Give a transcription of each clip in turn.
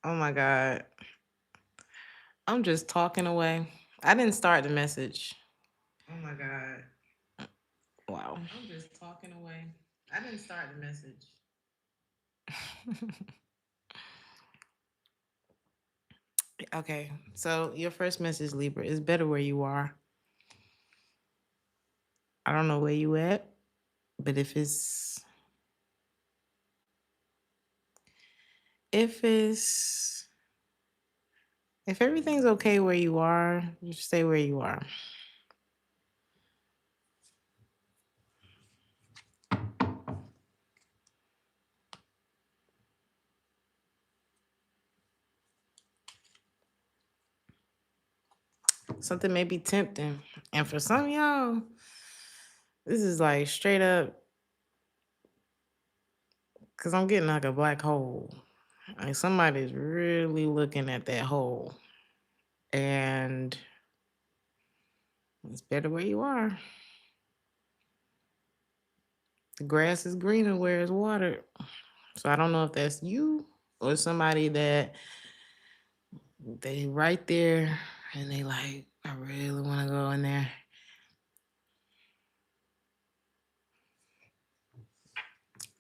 Oh my God. I'm just talking away. I didn't start the message. Oh my God. Wow. I'm just talking away. I didn't start the message. Okay. So your first message, Libra, is better where you are. I don't know where you at, but if it's if everything's okay where you are, you stay where you are. Something may be tempting. And for some of y'all, this is like straight up because I'm getting like a black hole. Like somebody's really looking at that hole. And it's better where you are. The grass is greener where it's watered. So I don't know if that's you or somebody that they right there and they like, I really want to go in there.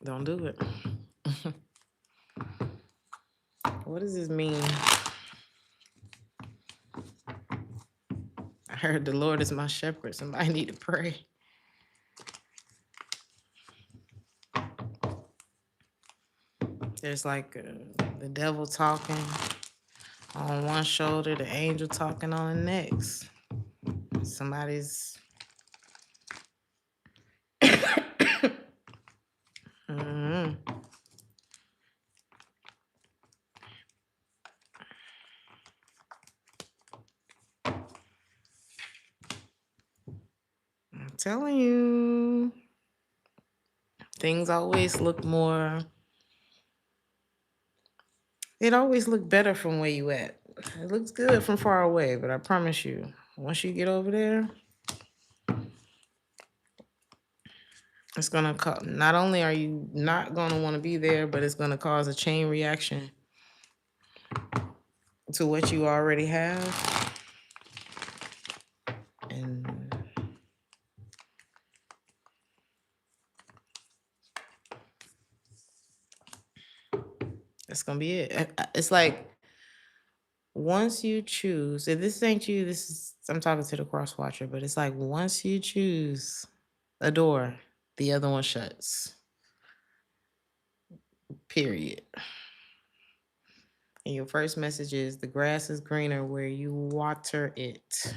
Don't do it. What does this mean? I heard the Lord is my shepherd. Somebody need to pray. There's like the devil talking on one shoulder, the angel talking on the next. Somebody's I'm telling you, things always look more. It always look better from where you at. It looks good from far away, but I promise you, once you get over there, it's gonna not only are you not gonna want to be there, but it's gonna cause a chain reaction to what you already have. And that's gonna be it. It's like once you choose, if this ain't you, I'm talking to the cross watcher, but it's like once you choose a door, the other one shuts. Period. And your first message is the grass is greener where you water it.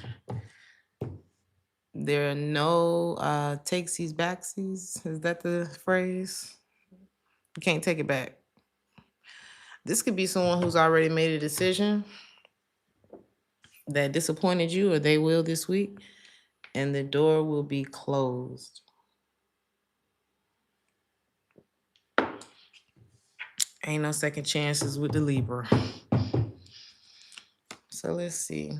There are no takesies backsies. Is that the phrase? You can't take it back. This could be someone who's already made a decision that disappointed you, or they will this week, and the door will be closed. Ain't no second chances with the Libra. So let's see.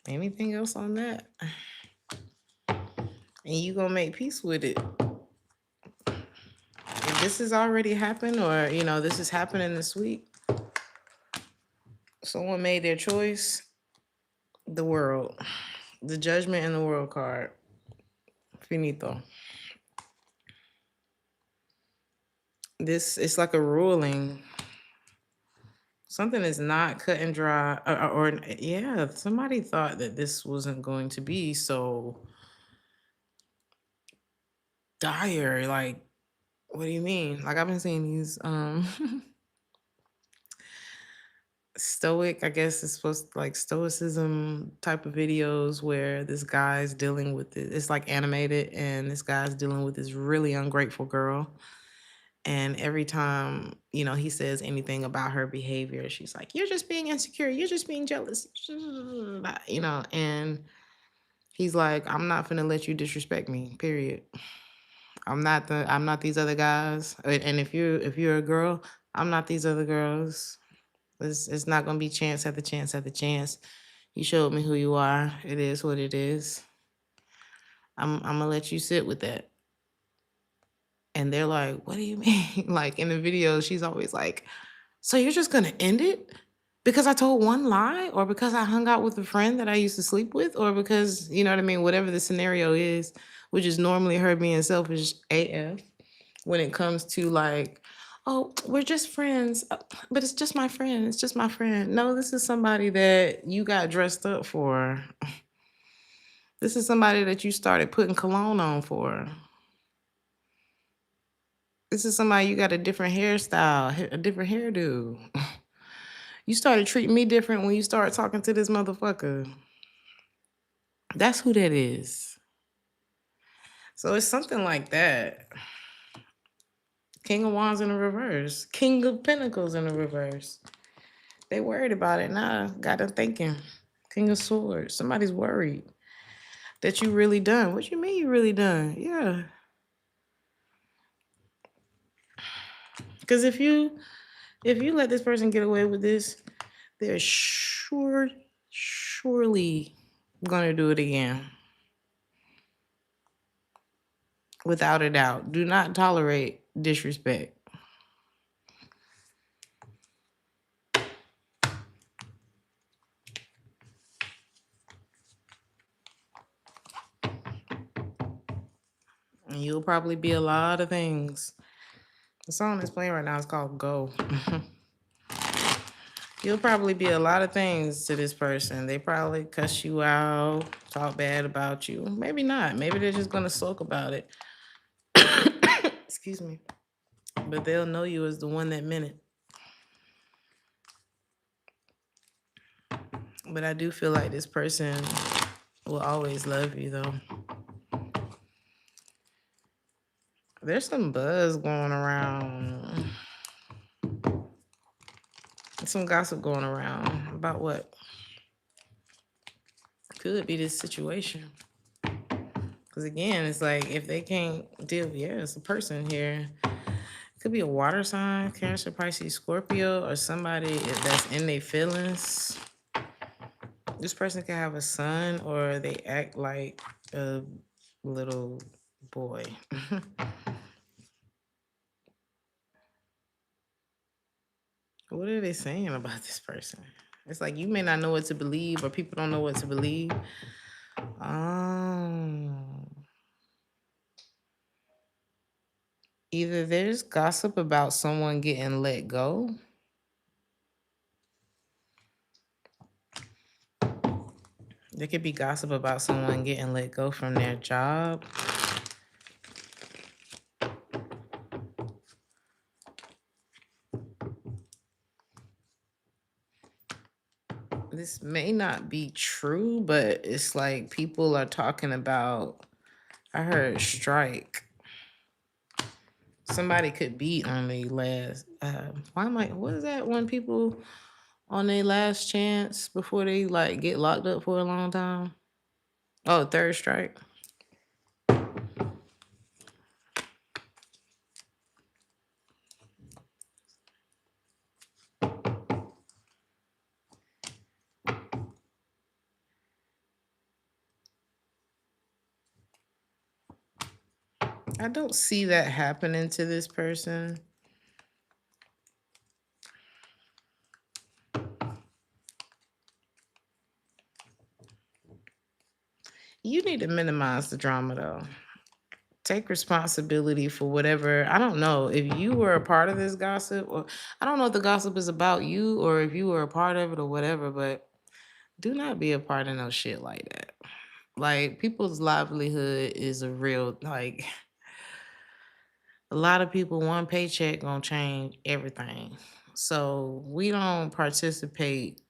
Anything else on that? And you gonna make peace with it. If this has already happened, or this is happening this week, someone made their choice. The world, the judgment and the world card. Finito. This it's like a ruling. Something is not cut and dry, or yeah, somebody thought that this wasn't going to be so dire. Like, what do you mean? Like, I've been seeing these stoic, I guess it's supposed to, like, stoicism type of videos where this guy's dealing with it. It's like animated, and this guy's dealing with this really ungrateful girl. And every time, he says anything about her behavior, she's like, you're just being insecure. You're just being jealous. And he's like, I'm not finna let you disrespect me, period. I'm not these other guys. And if you're a girl, I'm not these other girls. It's not gonna be chance after chance after chance. You showed me who you are. It is what it is. I'm gonna let you sit with that. And they're like, what do you mean? Like in the video, she's always like, so you're just gonna end it? Because I told one lie, or because I hung out with a friend that I used to sleep with, or because, you know what I mean, whatever the scenario is, which is normally her being selfish AF when it comes to like, oh, we're just friends, but it's just my friend. It's just my friend. No, this is somebody that you got dressed up for. This is somebody that you started putting cologne on for. This is somebody you got a different hairstyle, a different hairdo. You started treating me different when you started talking to this motherfucker. That's who that is. So it's something like that. King of Wands in the reverse. King of Pentacles in the reverse. They worried about it now. Got them thinking. King of Swords. Somebody's worried that you really done. What you mean you really done? Yeah. Because if you let this person get away with this, they're surely gonna do it again. Without a doubt. Do not tolerate disrespect. And you'll probably be a lot of things. The song that's playing right now is called Go. You'll probably be a lot of things to this person. They probably cuss you out, talk bad about you. Maybe not. Maybe they're just going to sulk about it. Excuse me. But they'll know you as the one that meant it. But I do feel like this person will always love you, though. There's some buzz going around. Some gossip going around. About what? Could be this situation. Because again, it's like if they can't deal, it's a person here. It could be a water sign, Cancer, Pisces, Scorpio, or somebody that's in their feelings. This person can have a son, or they act like a little boy. What are they saying about this person? It's like you may not know what to believe, or people don't know what to believe. Either there's gossip about someone getting let go. There could be gossip about someone getting let go from their job. This may not be true, but it's like people are talking about, I heard strike. Somebody could be on the last, what is that when people on their last chance before they like get locked up for a long time? Oh, third strike. I don't see that happening to this person. You need to minimize the drama, though. Take responsibility for whatever. I don't know if you were a part of this gossip, or I don't know if the gossip is about you or if you were a part of it or whatever, but do not be a part of no shit like that. Like, people's livelihood is a real, like, a lot of people, one paycheck gonna change everything. So we don't participate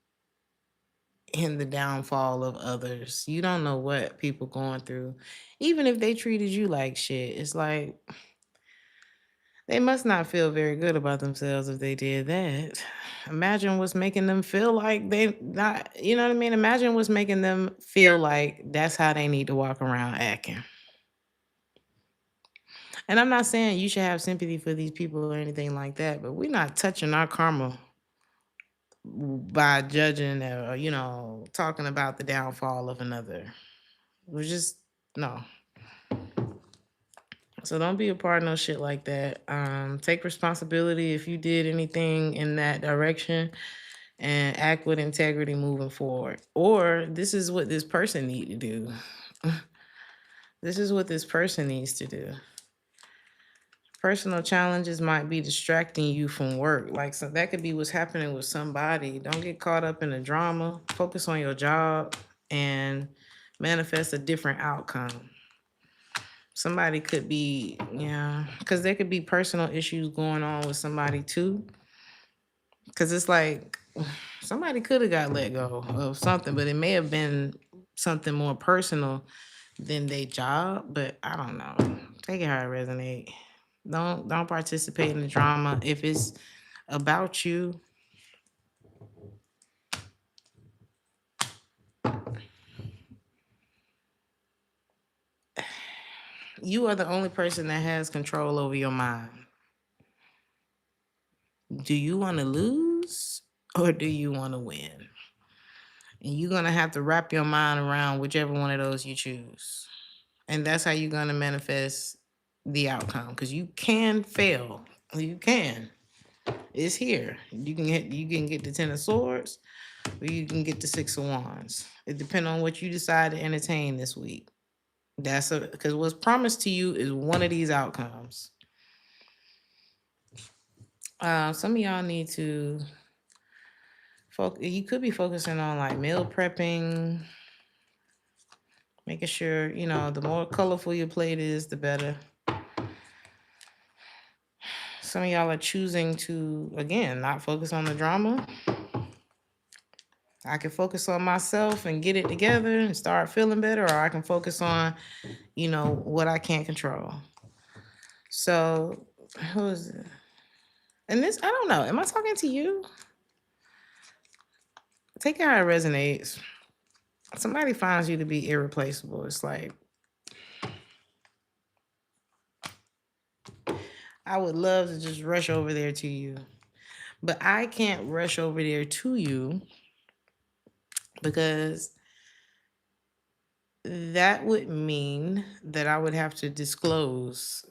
in the downfall of others. You don't know what people going through. Even if they treated you like shit, it's like they must not feel very good about themselves if they did that. Imagine what's making them feel like they not, you know what I mean? Imagine what's making them feel like that's how they need to walk around acting. And I'm not saying you should have sympathy for these people or anything like that, but we're not touching our karma by judging or, talking about the downfall of another. We're just, no. So don't be a part of no shit like that. Take responsibility if you did anything in that direction and act with integrity moving forward. Or this is what this person need to do. This is what this person needs to do. Personal challenges might be distracting you from work. Like, so that could be what's happening with somebody. Don't get caught up in the drama. Focus on your job and manifest a different outcome. Somebody could be, yeah, because there could be personal issues going on with somebody too. Because it's like somebody could have got let go of something, but it may have been something more personal than their job. But I don't know. Take it how it resonate. Don't participate in the drama. If it's about you, you are the only person that has control over your mind. Do you want to lose or do you want to win? And you're going to have to wrap your mind around whichever one of those you choose. And that's how you're going to manifest the outcome, because you can fail. You can. It's here. You can get the 10 of swords or you can get the 6 of wands. It depends on what you decide to entertain this week. Because what's promised to you is one of these outcomes. Some of y'all need to focus. You could be focusing on like meal prepping, making sure, the more colorful your plate is, the better. Some of y'all are choosing to, again, not focus on the drama. I can focus on myself and get it together and start feeling better, or I can focus on, what I can't control. So, who is it? And this, I don't know. Am I talking to you? Take it how it resonates. Somebody finds you to be irreplaceable. It's like, I would love to just rush over there to you, but I can't rush over there to you because that would mean that I would have to disclose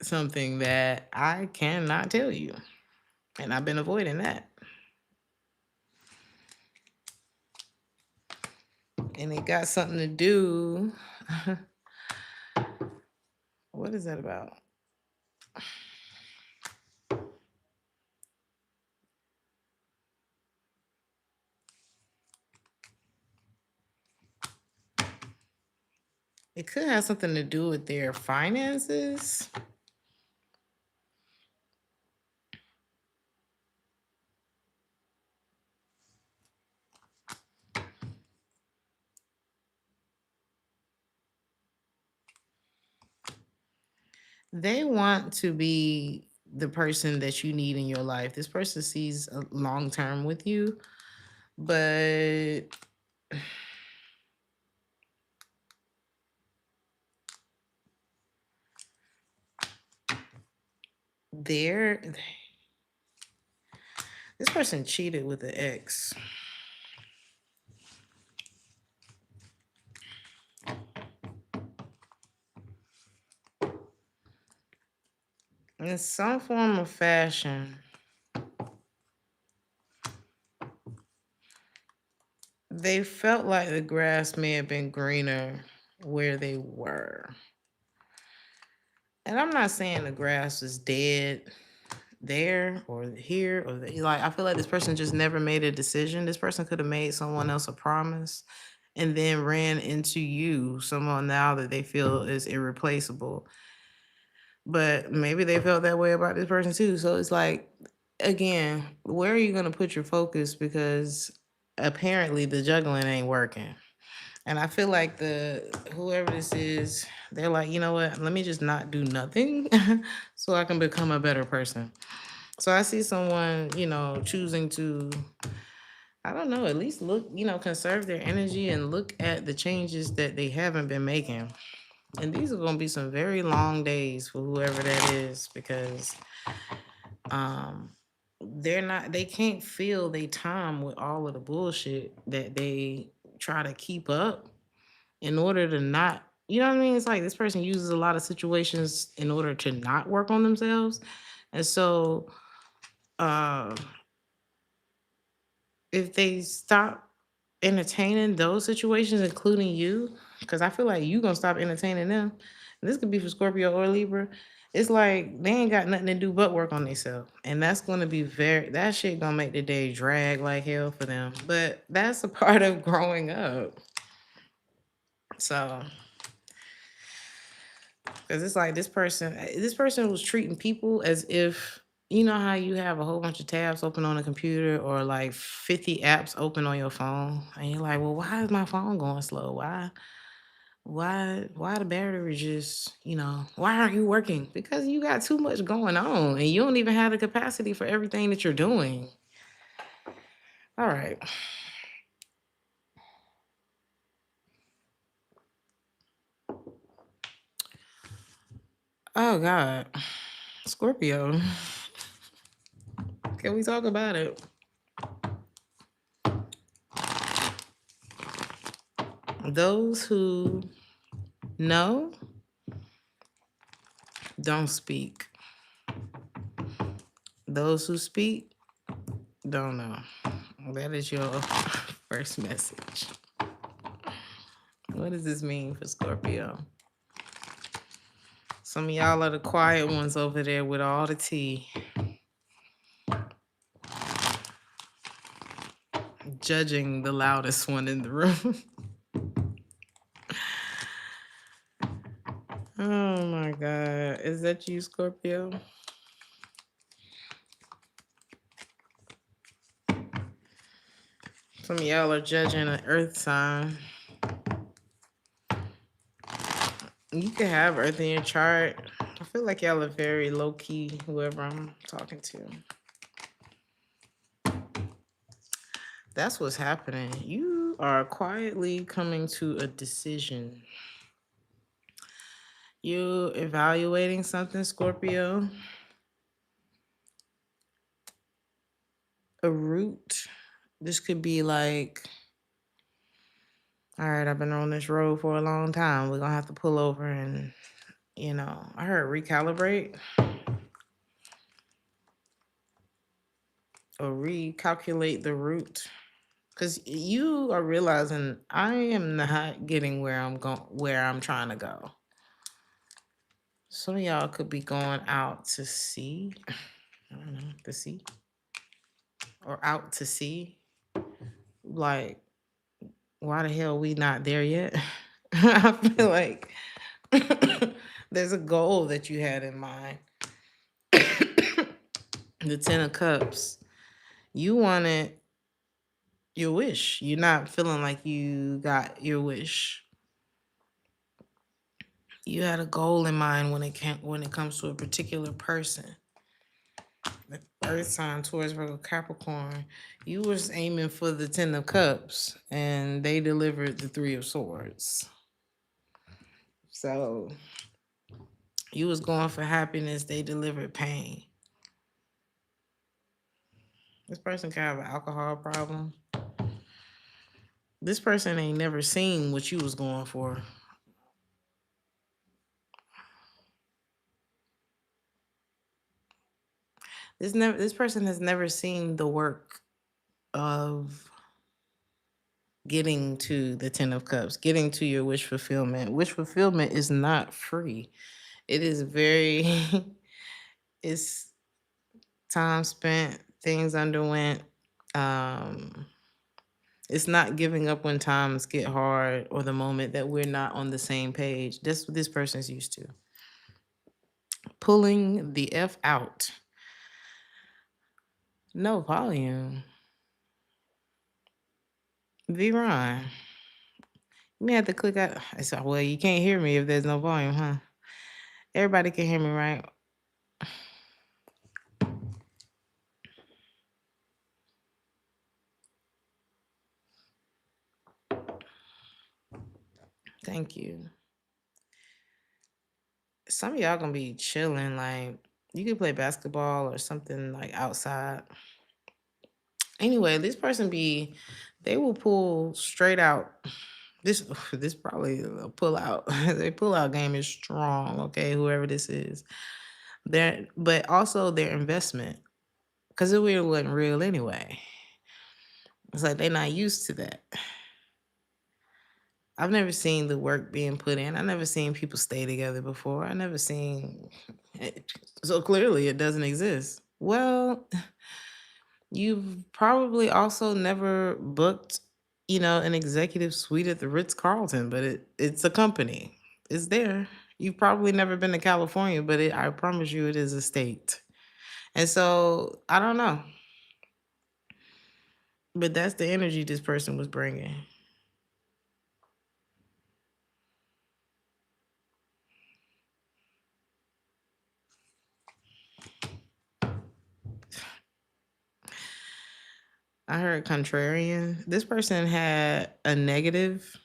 something that I cannot tell you. And I've been avoiding that. And it got something to do. What is that about? It could have something to do with their finances. They want to be the person that you need in your life. This person sees a long term with you, but they're this person cheated with an ex. In some form of fashion, they felt like the grass may have been greener where they were. And I'm not saying the grass was dead there or here or there. Like, I feel like this person just never made a decision. This person could have made someone else a promise and then ran into you, someone now that they feel is irreplaceable. But maybe they felt that way about this person too. So it's like, again, where are you going to put your focus? Because apparently the juggling ain't working. And I feel like whoever this is, they're like, you know what? Let me just not do nothing so I can become a better person. So I see someone, choosing to, I don't know, at least look, conserve their energy and look at the changes that they haven't been making. And these are going to be some very long days for whoever that is, because they can't fill their time with all of the bullshit that they try to keep up in order to not You know what I mean? It's like this person uses a lot of situations in order to not work on themselves. And so uh if they stop entertaining those situations, including you, because I feel like you gonna stop entertaining them. And this could be for Scorpio or Libra. It's like they ain't got nothing to do but work on themselves. And that's gonna be that shit gonna make the day drag like hell for them. But that's a part of growing up. So because it's like this person was treating people as if, you know how you have a whole bunch of tabs open on a computer or like 50 apps open on your phone, and you're like, well, why is my phone going slow? Why the battery just, why aren't you working? Because you got too much going on and you don't even have the capacity for everything that you're doing. All right. Oh God. Scorpio. Can we talk about it? Those who know don't speak. Those who speak don't know. That is your first message. What does this mean for Scorpio? Some of y'all are the quiet ones over there with all the tea. Judging the loudest one in the room. Oh my God. Is that you, Scorpio? Some of y'all are judging an earth sign. You can have earth in your chart. I feel like y'all are very low-key, whoever I'm talking to. That's what's happening. You are quietly coming to a decision. You're evaluating something, Scorpio. A route. This could be like, all right, I've been on this road for a long time. We're going to have to pull over and, I heard recalibrate or recalculate the route. Because you are realizing I am not getting where I'm trying to go. Some of y'all could be going out to sea. I don't know, to sea. Or out to sea. Like, why the hell we not there yet? I feel like there's a goal that you had in mind. The 10 of Cups. You wanted your wish. You're not feeling like you got your wish. You had a goal in mind when it comes to a particular person. The earth sign, Taurus, Virgo, Capricorn. You was aiming for the 10 of Cups, and they delivered the 3 of Swords. So you was going for happiness. They delivered pain. This person can have an alcohol problem. This person ain't never seen what you was going for. This person has never seen the work of getting to the 10 of Cups, getting to your wish fulfillment. Wish fulfillment is not free. It is very, it's time spent, things underwent. It's not giving up when times get hard or the moment that we're not on the same page. That's what this person's used to. Pulling the F out. No volume. V-Ron. You may have to click out. So, well, you can't hear me if there's no volume, huh? Everybody can hear me, right? Thank you. Some of y'all gonna be chilling. Like, you can play basketball or something like outside. Anyway, this person they will pull straight out This this probably a pull out. Their pull out game is strong. Okay, whoever this is, but also their investment, because it really wasn't real anyway. It's like they're not used to that. I've never seen the work being put in. I never seen people stay together before. I never seen it. So clearly it doesn't exist. Well, you've probably also never booked, an executive suite at the Ritz-Carlton, but it's a company. It's there. You've probably never been to California, but I promise you it is a state. And so I don't know, but that's the energy this person was bringing. I heard contrarian. This person had a negative.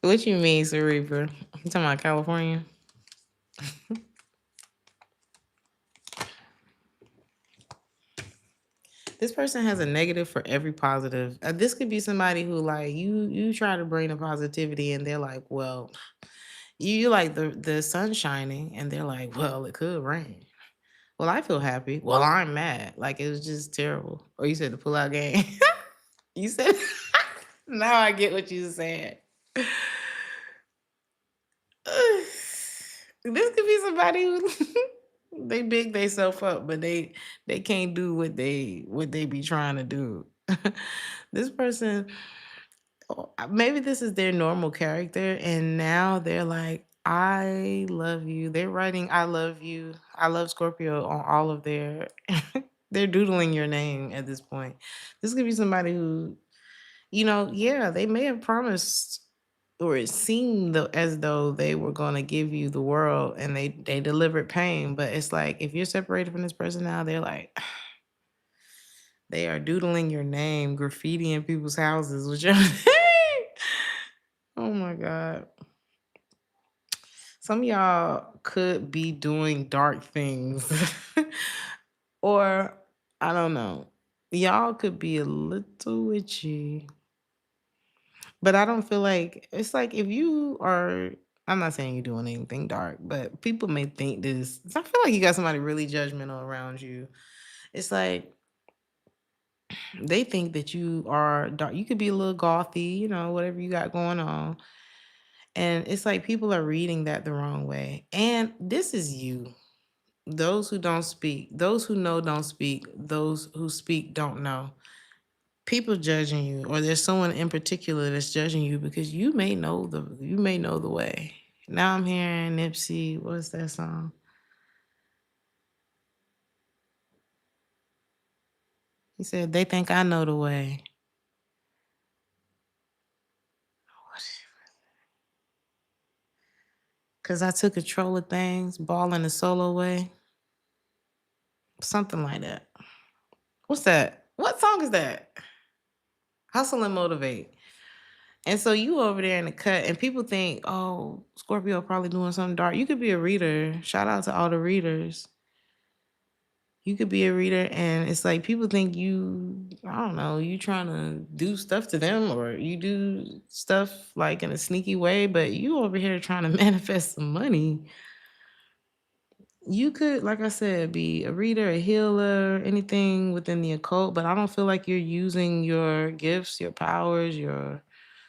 What you mean, Cerebra? You talking about California? This person has a negative for every positive. This could be somebody who like you try to bring the positivity and they're like, well, you like the sun shining and they're like, well, it could rain. Well, I feel happy. Well, I'm mad. Like it was just terrible. Or you said the pull out game. You said now I get what you said. This could be somebody who they big they self up, but they can't do what they be trying to do. This person, maybe this is their normal character, and now they're like, I love you. They're writing I love you. I love Scorpio on all of their they're doodling your name at this point. This could be somebody who, yeah, they may have promised or it seemed as though they were going to give you the world and they delivered pain, but it's like if you're separated from this person now, they're like they are doodling your name, graffiti in people's houses with your name. Oh my god. Some of y'all could be doing dark things. Or I don't know. Y'all could be a little witchy. But I don't feel like it's like if you are, I'm not saying you're doing anything dark, but people may think this. I feel like you got somebody really judgmental around you. It's like they think that you are dark. You could be a little gothy, whatever you got going on. And it's like people are reading that the wrong way. And this is you. Those who don't speak, those who know don't speak, those who speak don't know. People judging you, or there's someone in particular that's judging you because you may know the way. Now I'm hearing Nipsey. What's that song? He said they think I know the way. Cause I took control of things, ball in a solo way. Something like that. What's that? What song is that? Hustle and motivate. And so you over there in the cut, and people think, oh, Scorpio probably doing something dark. You could be a reader. Shout out to all the readers. You could be a reader, and it's like people think I don't know, you trying to do stuff to them, or you do stuff like in a sneaky way, but you over here trying to manifest some money. You could, like I said, be a reader, a healer, anything within the occult, but I don't feel like you're using your gifts, your powers, your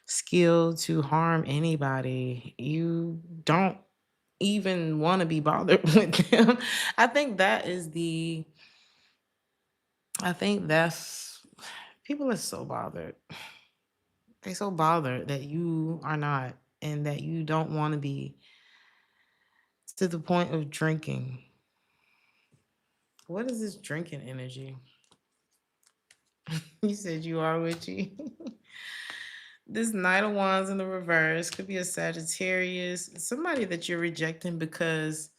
skill to harm anybody. You don't even want to be bothered with them. I think that is the I think that's people are so bothered. They're so bothered that you are not and that you don't want to be to the point of drinking. What is this drinking energy? You said you are witchy. This Knight of Wands in the reverse could be a Sagittarius, somebody that you're rejecting because,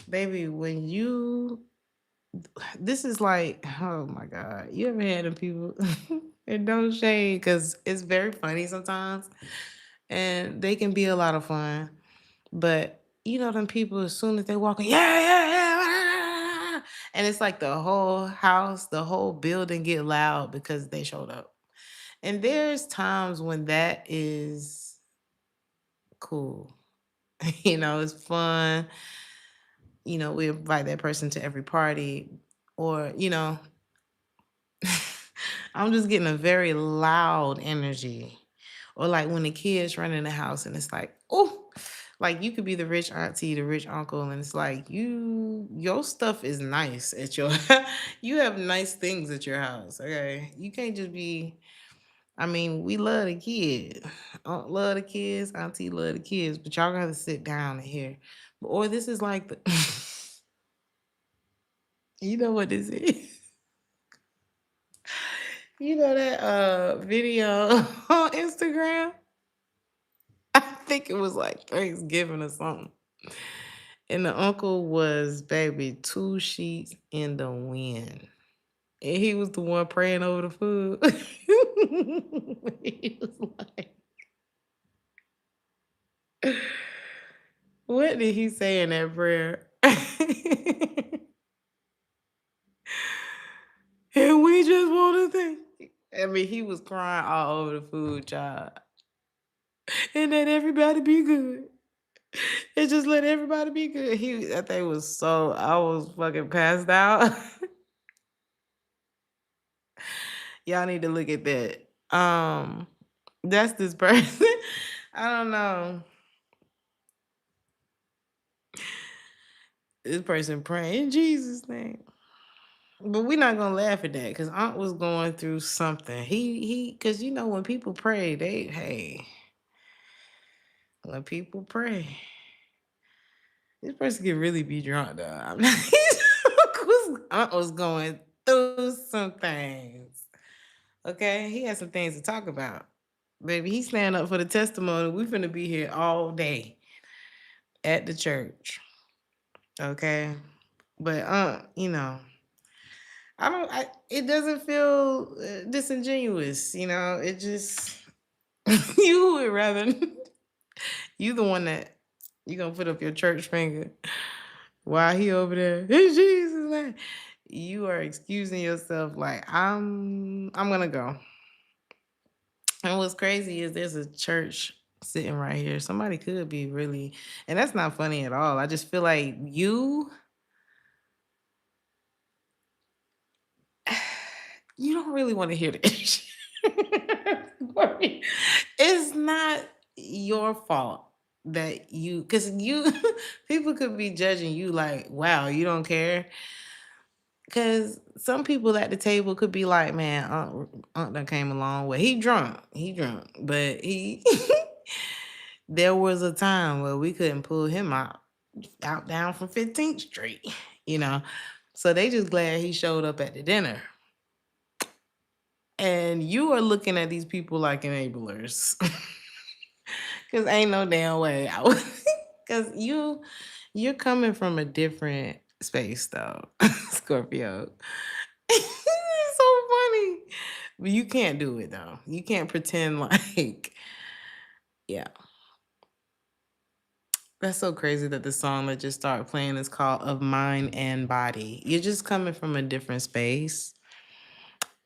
baby, this is like, oh my God, you ever had them people, and don't shade because it's very funny sometimes, and they can be a lot of fun, but them people, as soon as they walk in, yeah, yeah, yeah, And it's like the whole house, the whole building get loud because they showed up. And there's times when that is cool. It's fun. We invite that person to every party. Or, I'm just getting a very loud energy. Or like when the kids run in the house and it's like, oh, like you could be the rich auntie, the rich uncle, and it's like your stuff is nice at your you have nice things at your house. Okay. You can't just be, I mean, we love the kids. Aunt love the kids, auntie love the kids, but y'all gotta sit down and hear. Or this is like the you know what this is? You know that video on Instagram? I think it was like Thanksgiving or something. And the uncle was, baby, 2 sheets in the wind. And he was the one praying over the food. He was like, what did he say in that prayer? And we just want to think. I mean, he was crying all over the food, child. And let everybody be good. And just let everybody be good. I think it was so, I was fucking passed out. Y'all need to look at that. That's this person. I don't know. This person praying in Jesus' name. But we're not gonna laugh at that because Aunt was going through something. Because when people pray, when people pray, this person can really be drunk though. I'm not. Aunt was going through some things. Okay, he had some things to talk about. Baby, he's standing up for the testimony. We finna be here all day at the church. Okay, but it doesn't feel disingenuous. It just you would rather you the one that you gonna put up your church finger while he over there in Jesus' name. You are excusing yourself like I'm gonna go. And what's crazy is there's a church sitting right here. Somebody could be really, and that's not funny at all. I just feel like you don't really want to hear this. It's not your fault that because people could be judging you like, wow, you don't care. Because some people at the table could be like, man, Unc done came a long way. He drunk, but there was a time where we couldn't pull him out down from 15th Street, you know. So they just glad he showed up at the dinner. And you are looking at these people like enablers. Cause ain't no damn way. Cause you're coming from a different space though, Scorpio. It's so funny. But you can't do it though. You can't pretend like, yeah. That's so crazy that the song that just started playing is called Of Mind and Body. You're just coming from a different space.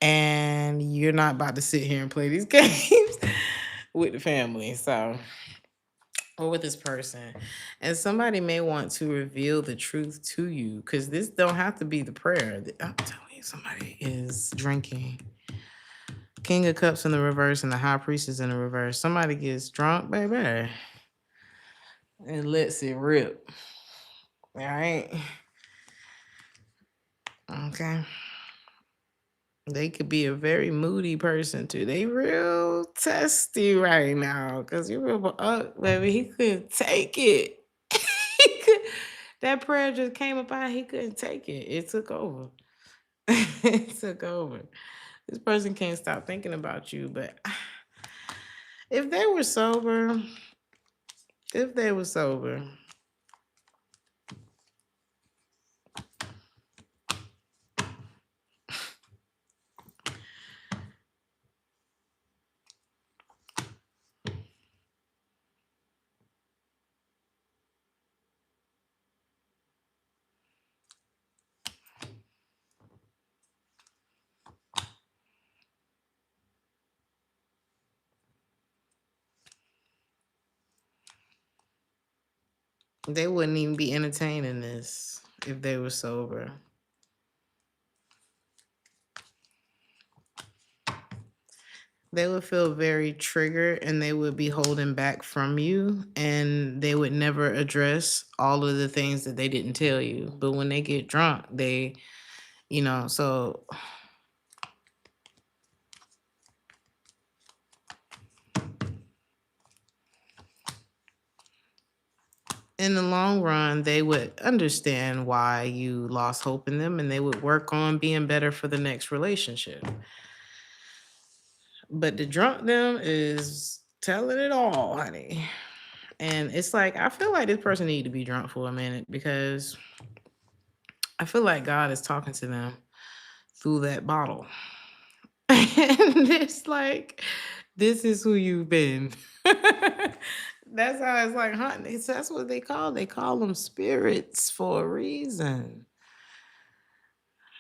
And you're not about to sit here and play these games with the family. So, or with this person. And somebody may want to reveal the truth to you because this don't have to be the prayer. I'm telling you, somebody is drinking. King of Cups in the reverse and the High Priestess in the reverse. Somebody gets drunk, baby, and lets it rip. All right. Okay. They could be a very moody person too. They real testy right now because you real baby. He couldn't take it. That prayer just came about. He couldn't take it. It took over. It took over. This person can't stop thinking about you. But if they were sober, They wouldn't even be entertaining this if they were sober. They would feel very triggered and they would be holding back from you, and they would never address all of the things that they didn't tell you. But when they get drunk, they, so in the long run, they would understand why you lost hope in them and they would work on being better for the next relationship. But the drunk them is telling it all, honey. And it's like, I feel like this person need to be drunk for a minute because I feel like God is talking to them through that bottle. And it's like, this is who you've been. That's how it's like hunting. That's what they call them spirits for a reason.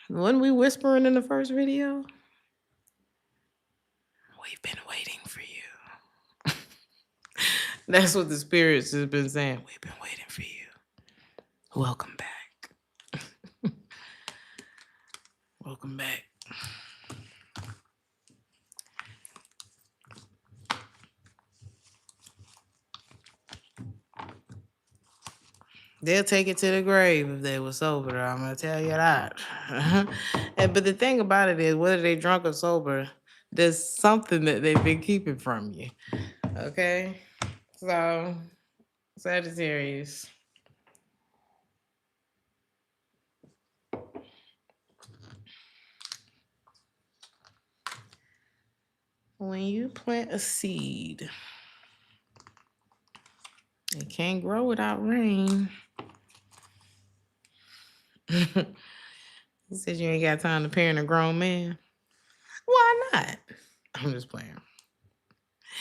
Wasn't we whispering in the first video? We've been waiting for you. That's what the spirits has been saying. We've been waiting for you. Welcome back. Welcome back. They'll take it to the grave if they were sober. I'm gonna tell you that. But the thing about it is, whether they drunk or sober, there's something that they've been keeping from you. Okay, so Sagittarius. When you plant a seed, it can't grow without rain. You said you ain't got time to parent a grown man. Why not? I'm just playing.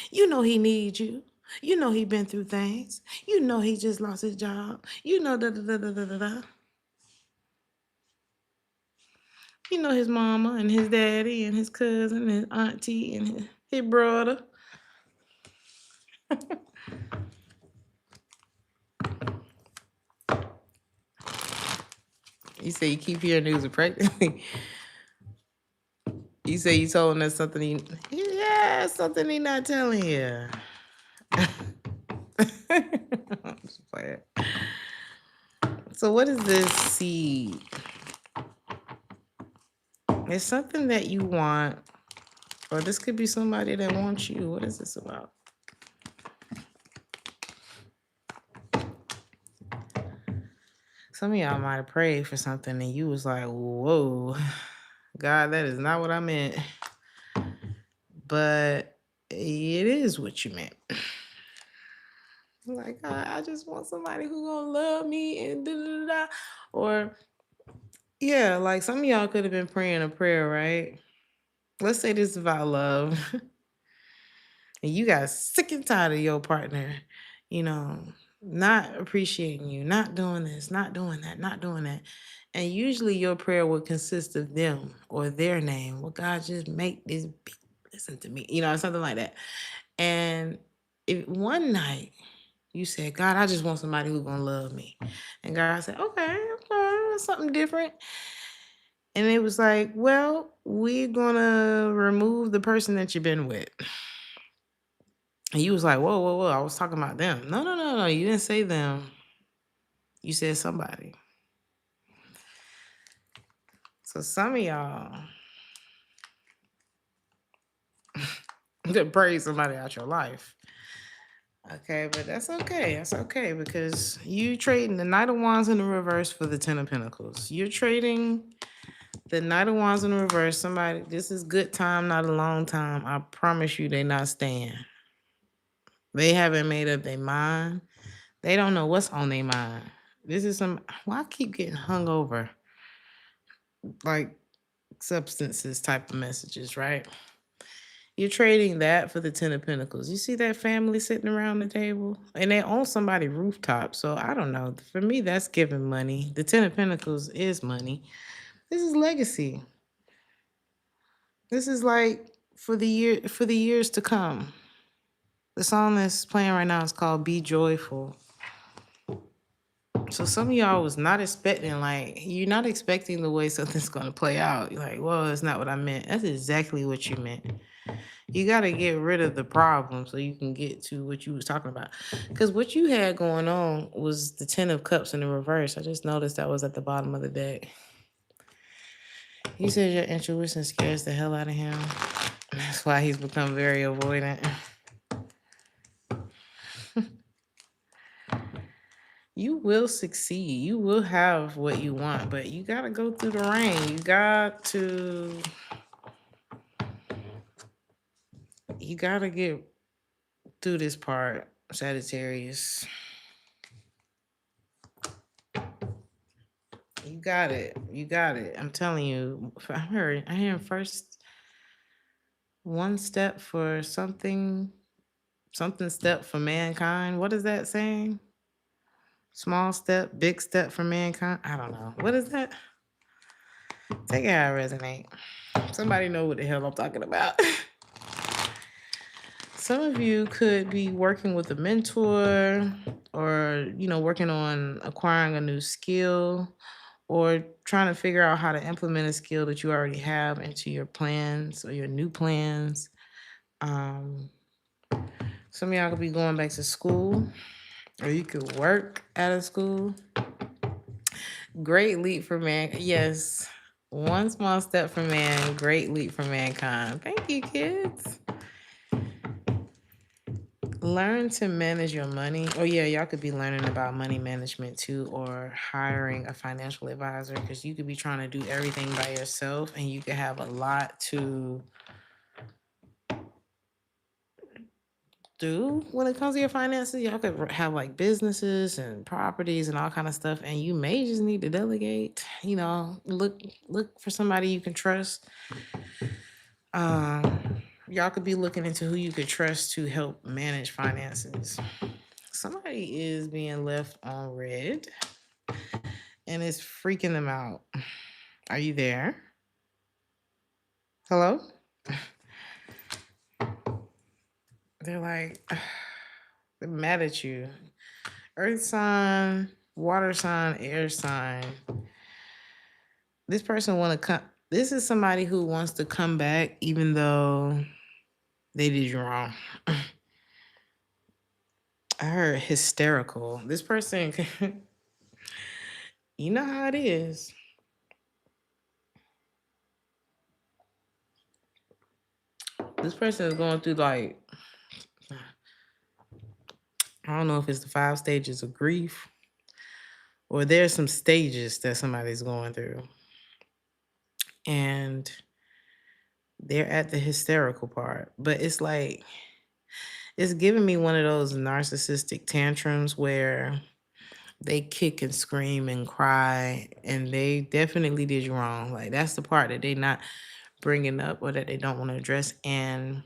You know he needs you. You know he been through things. You know he just lost his job. You know da da da da da da da. You know his mama and his daddy and his cousin and his auntie and his brother. You say you keep hearing news of pregnancy. You say you told him that's something something he not telling you. I'm just playing. So what is this seed? It's something that you want, or this could be somebody that wants you. What is this about? Some of y'all might have prayed for something and you was like, whoa, God, that is not what I meant. But it is what you meant. Like, I just want somebody who gonna love me and da da da. Or, yeah, like some of y'all could have been praying a prayer, right? Let's say this is about love. And you got sick and tired of your partner, not appreciating you, not doing this, not doing that, not doing that. And usually your prayer would consist of them or their name. Well, God, just make this listen to me, something like that. And if one night you said, God, I just want somebody who's gonna love me. And God said, okay, something different. And it was like, well, we're gonna remove the person that you've been with. And you was like, whoa, whoa, whoa, I was talking about them. No, you didn't say them. You said somebody. So some of y'all could praise somebody out your life. Okay, but that's okay. That's okay because you trading the Knight of Wands in the reverse for the Ten of Pentacles. You're trading the Knight of Wands in the reverse. Somebody, this is good time, not a long time. I promise you they not staying. They haven't made up their mind. They don't know what's on their mind. This is why I keep getting hung over like substances type of messages, right? You're trading that for the Ten of Pentacles. You see that family sitting around the table? And they own somebody's rooftop. So I don't know. For me, that's giving money. The Ten of Pentacles is money. This is legacy. This is like for the years to come. The song that's playing right now is called Be Joyful. So some of y'all was not expecting, like, you're not expecting the way something's gonna play out. You're like, well, that's not what I meant. That's exactly what you meant. You gotta get rid of the problem so you can get to what you was talking about. Because what you had going on was the Ten of Cups in the reverse. I just noticed that was at the bottom of the deck. You said your intuition scares the hell out of him. That's why he's become very avoidant. You will succeed. You will have what you want, but you got to go through the rain. You got to get through this part, Sagittarius. You got it. You got it. I'm telling you. I hear first one step for something step for mankind. What is that saying? Small step, big step for mankind. I don't know. What is that? Take it how it resonate. Somebody know what the hell I'm talking about. Some of you could be working with a mentor or, working on acquiring a new skill or trying to figure out how to implement a skill that you already have into your plans or your new plans. Some of y'all could be going back to school or you could work at a school. Great leap for man. Yes. One small step for man, great leap for mankind. Thank you, kids. Learn to manage your money. Oh, yeah, y'all could be learning about money management too, or hiring a financial advisor, because you could be trying to do everything by yourself and you could have a lot to do when it comes to your finances. Y'all could have like businesses and properties and all kind of stuff, and you may just need to delegate. Look for somebody you can trust. Y'all could be looking into who you could trust to help manage finances. Somebody is being left on red and it's freaking them out. Are you there? Hello? They're like, they're mad at you. Earth sign, water sign, air sign. This person want to come. This is somebody who wants to come back even though they did you wrong. I heard hysterical. This person, you know how it is. This person is going through like, I don't know if it's the 5 stages of grief or there's some stages that somebody's going through. And they're at the hysterical part. But it's like, it's giving me one of those narcissistic tantrums where they kick and scream and cry and they definitely did you wrong. Like that's the part that they not bringing up or that they don't want to address. And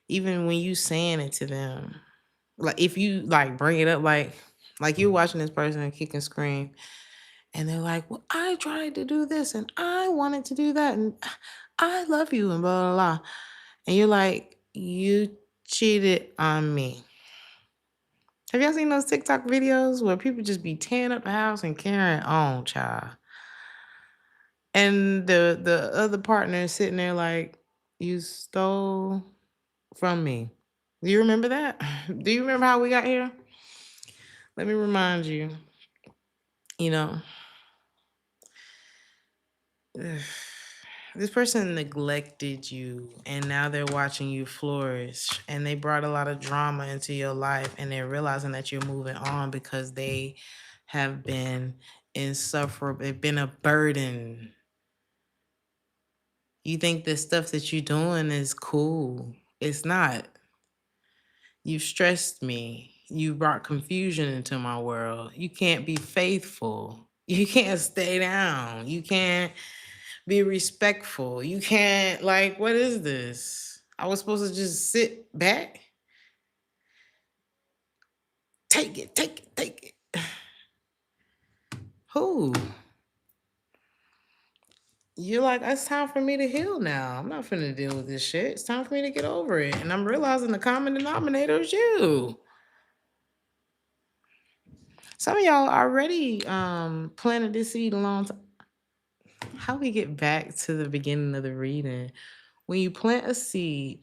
even when you saying it to them, like if you like bring it up, like you're watching this person kick and scream and they're like, well, I tried to do this and I wanted to do that and I love you and blah, blah, blah. And you're like, you cheated on me. Have y'all seen those TikTok videos where people just be tearing up the house and carrying on, child? And the other partner is sitting there like, you stole from me. Do you remember that? Do you remember how we got here? Let me remind you, this person neglected you and now they're watching you flourish and they brought a lot of drama into your life and they're realizing that you're moving on because they have been insufferable. They've been a burden. You think the stuff that you're doing is cool. It's not. You've stressed me. You brought confusion into my world. You can't be faithful. You can't stay down. You can't be respectful. You can't, like, what is this? I was supposed to just sit back? Take it, take it, take it. Who? You're like, it's time for me to heal now. I'm not finna deal with this shit. It's time for me to get over it. And I'm realizing the common denominator is you. Some of y'all already planted this seed a long time. How we get back to the beginning of the reading? When you plant a seed,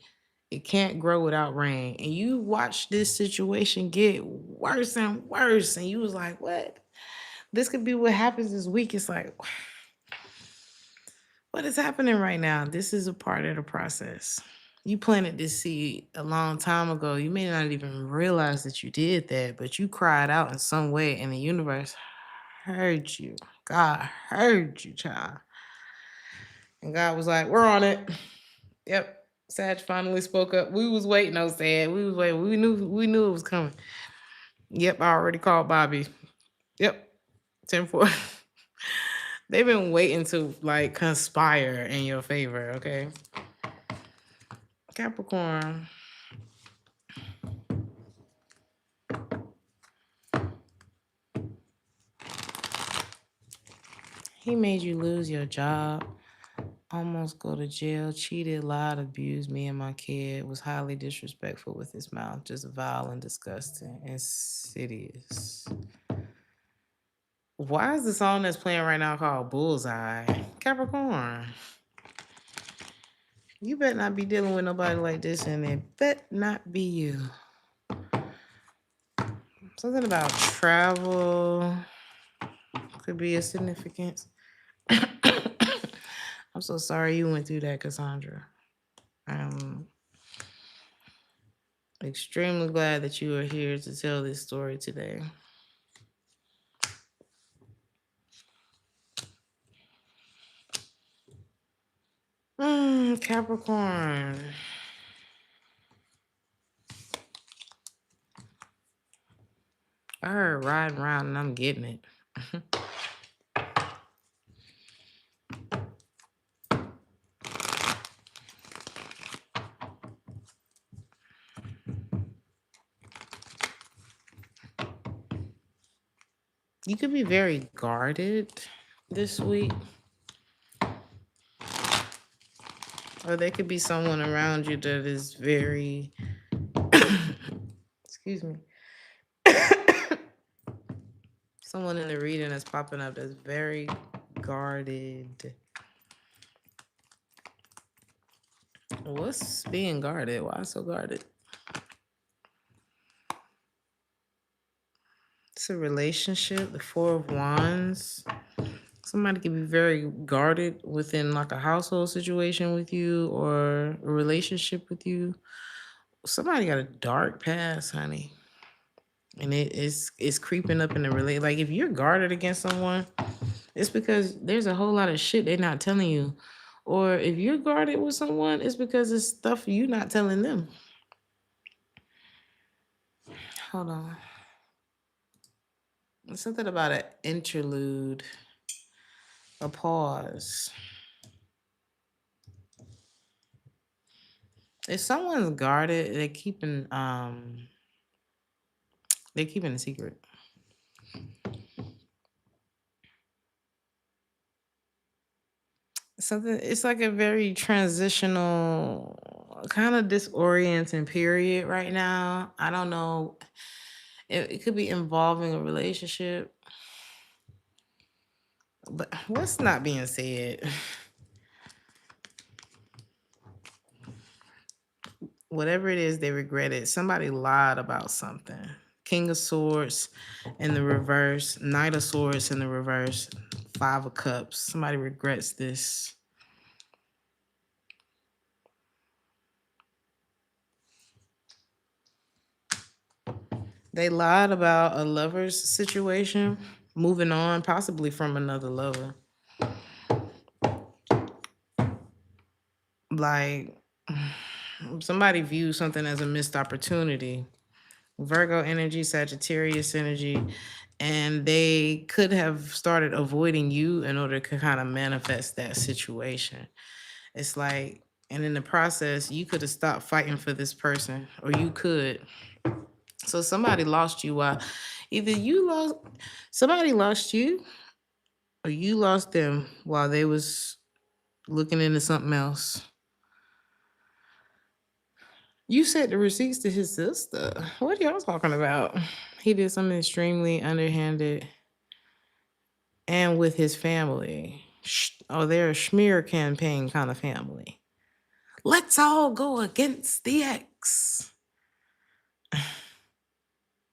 it can't grow without rain. And you watch this situation get worse and worse. And you was like, what? This could be what happens this week. It's like, what is happening right now? This is a part of the process. You planted this seed a long time ago. You may not even realize that you did that, but you cried out in some way, and the universe heard you. God heard you, child. And God was like, we're on it. Yep. Sag finally spoke up. We was waiting, no Sag. We was waiting. We knew it was coming. Yep, I already called Bobby. Yep. 10-4. They've been waiting to like conspire in your favor, okay? Capricorn. He made you lose your job, almost go to jail, cheated, lied, abused me and my kid, was highly disrespectful with his mouth, just vile and disgusting, insidious. Why is the song that's playing right now called Bullseye? Capricorn. You better not be dealing with nobody like this, and it better not be you. Something about travel could be a significance. I'm so sorry you went through that, Cassandra. I'm extremely glad that you are here to tell this story today. Capricorn. I heard riding around and I'm getting it. You could be very guarded this week. Or there could be someone around you that is very, excuse me. Someone in the reading that's popping up that's very guarded. What's being guarded? Why so guarded? It's a relationship, the Four of Wands. Somebody could be very guarded within like a household situation with you or a relationship with you. Somebody got a dark past, honey. And it's creeping up in the relate. Like if you're guarded against someone, it's because there's a whole lot of shit they're not telling you. Or if you're guarded with someone, it's because it's stuff you're not telling them. Hold on. There's something about an interlude, a pause. If someone's guarded, they're keeping a secret. Something, it's like a very transitional, kind of disorienting period right now. I don't know. It could be involving a relationship. But what's not being said? Whatever it is, they regret it. Somebody lied about something. King of Swords in the reverse, Knight of Swords in the reverse, Five of Cups. Somebody regrets this. They lied about a lover's situation, moving on, possibly from another lover. Like, somebody viewed something as a missed opportunity. Virgo energy, Sagittarius energy, and they could have started avoiding you in order to kind of manifest that situation. It's like, and in the process, you could have stopped fighting for this person, or you could. So somebody lost you while either somebody lost you, or you lost them while they was looking into something else. You sent the receipts to his sister. What are y'all talking about? He did something extremely underhanded and with his family. Oh, they're a smear campaign kind of family. Let's all go against the ex.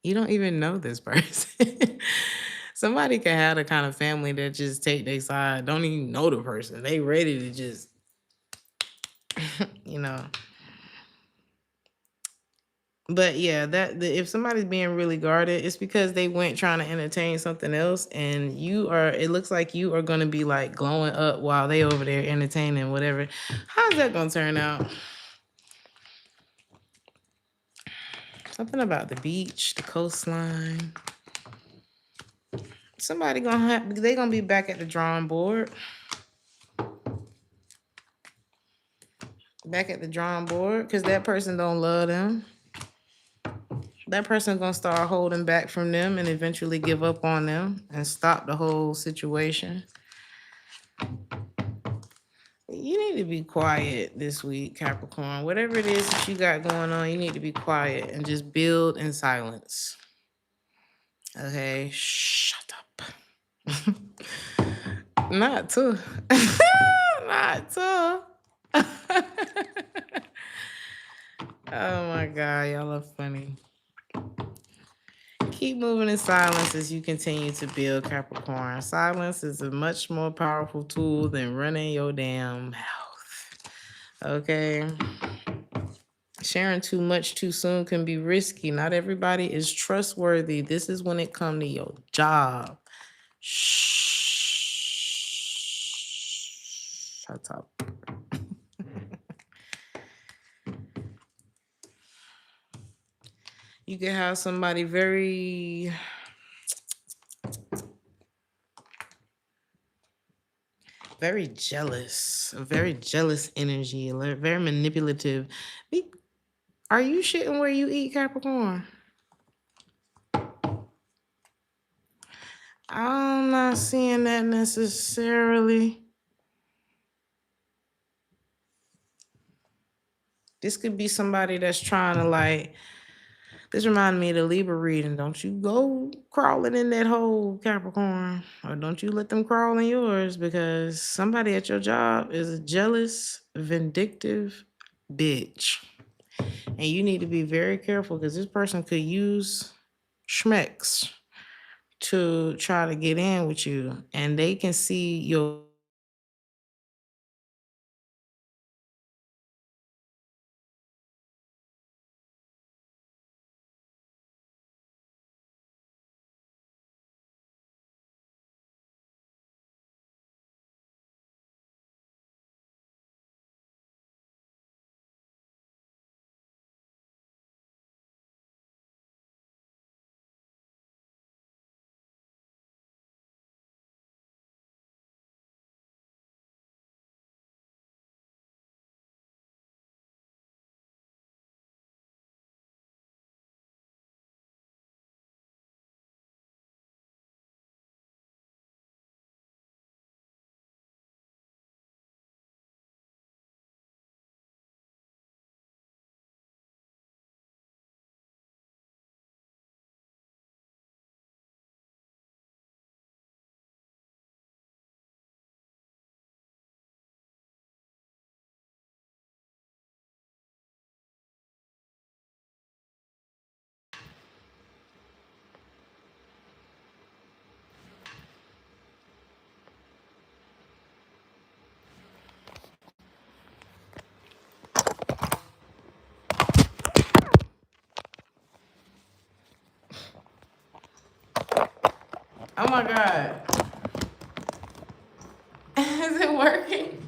You don't even know this person. Somebody can have the kind of family that just take their side, don't even know the person. They ready to just, you know. But yeah, if somebody's being really guarded, it's because they went trying to entertain something else, and it looks like you are gonna be like glowing up while they over there entertaining whatever. How's that gonna turn out? Something about the beach, the coastline. Somebody they gonna be back at the drawing board. Back at the drawing board, because that person don't love them. That person gonna start holding back from them and eventually give up on them and stop the whole situation. You need to be quiet this week, Capricorn. Whatever it is that you got going on, you need to be quiet and just build in silence. Okay, shut up. Not too. Not too. Oh my God, y'all are funny. Keep moving in silence as you continue to build, Capricorn. Silence is a much more powerful tool than running your damn mouth. Okay? Sharing too much too soon can be risky. Not everybody is trustworthy. This is when it comes to your job. Shut up. You can have somebody very jealous, a very jealous energy, very manipulative. Are you shitting where you eat, Capricorn? I'm not seeing that necessarily. This could be somebody that's trying to this reminded me of the Libra reading. Don't you go crawling in that hole, Capricorn. Or don't you let them crawl in yours, because somebody at your job is a jealous, vindictive bitch. And you need to be very careful, because this person could use schmecks to try to get in with you. And they can see your Oh my God. Is it working?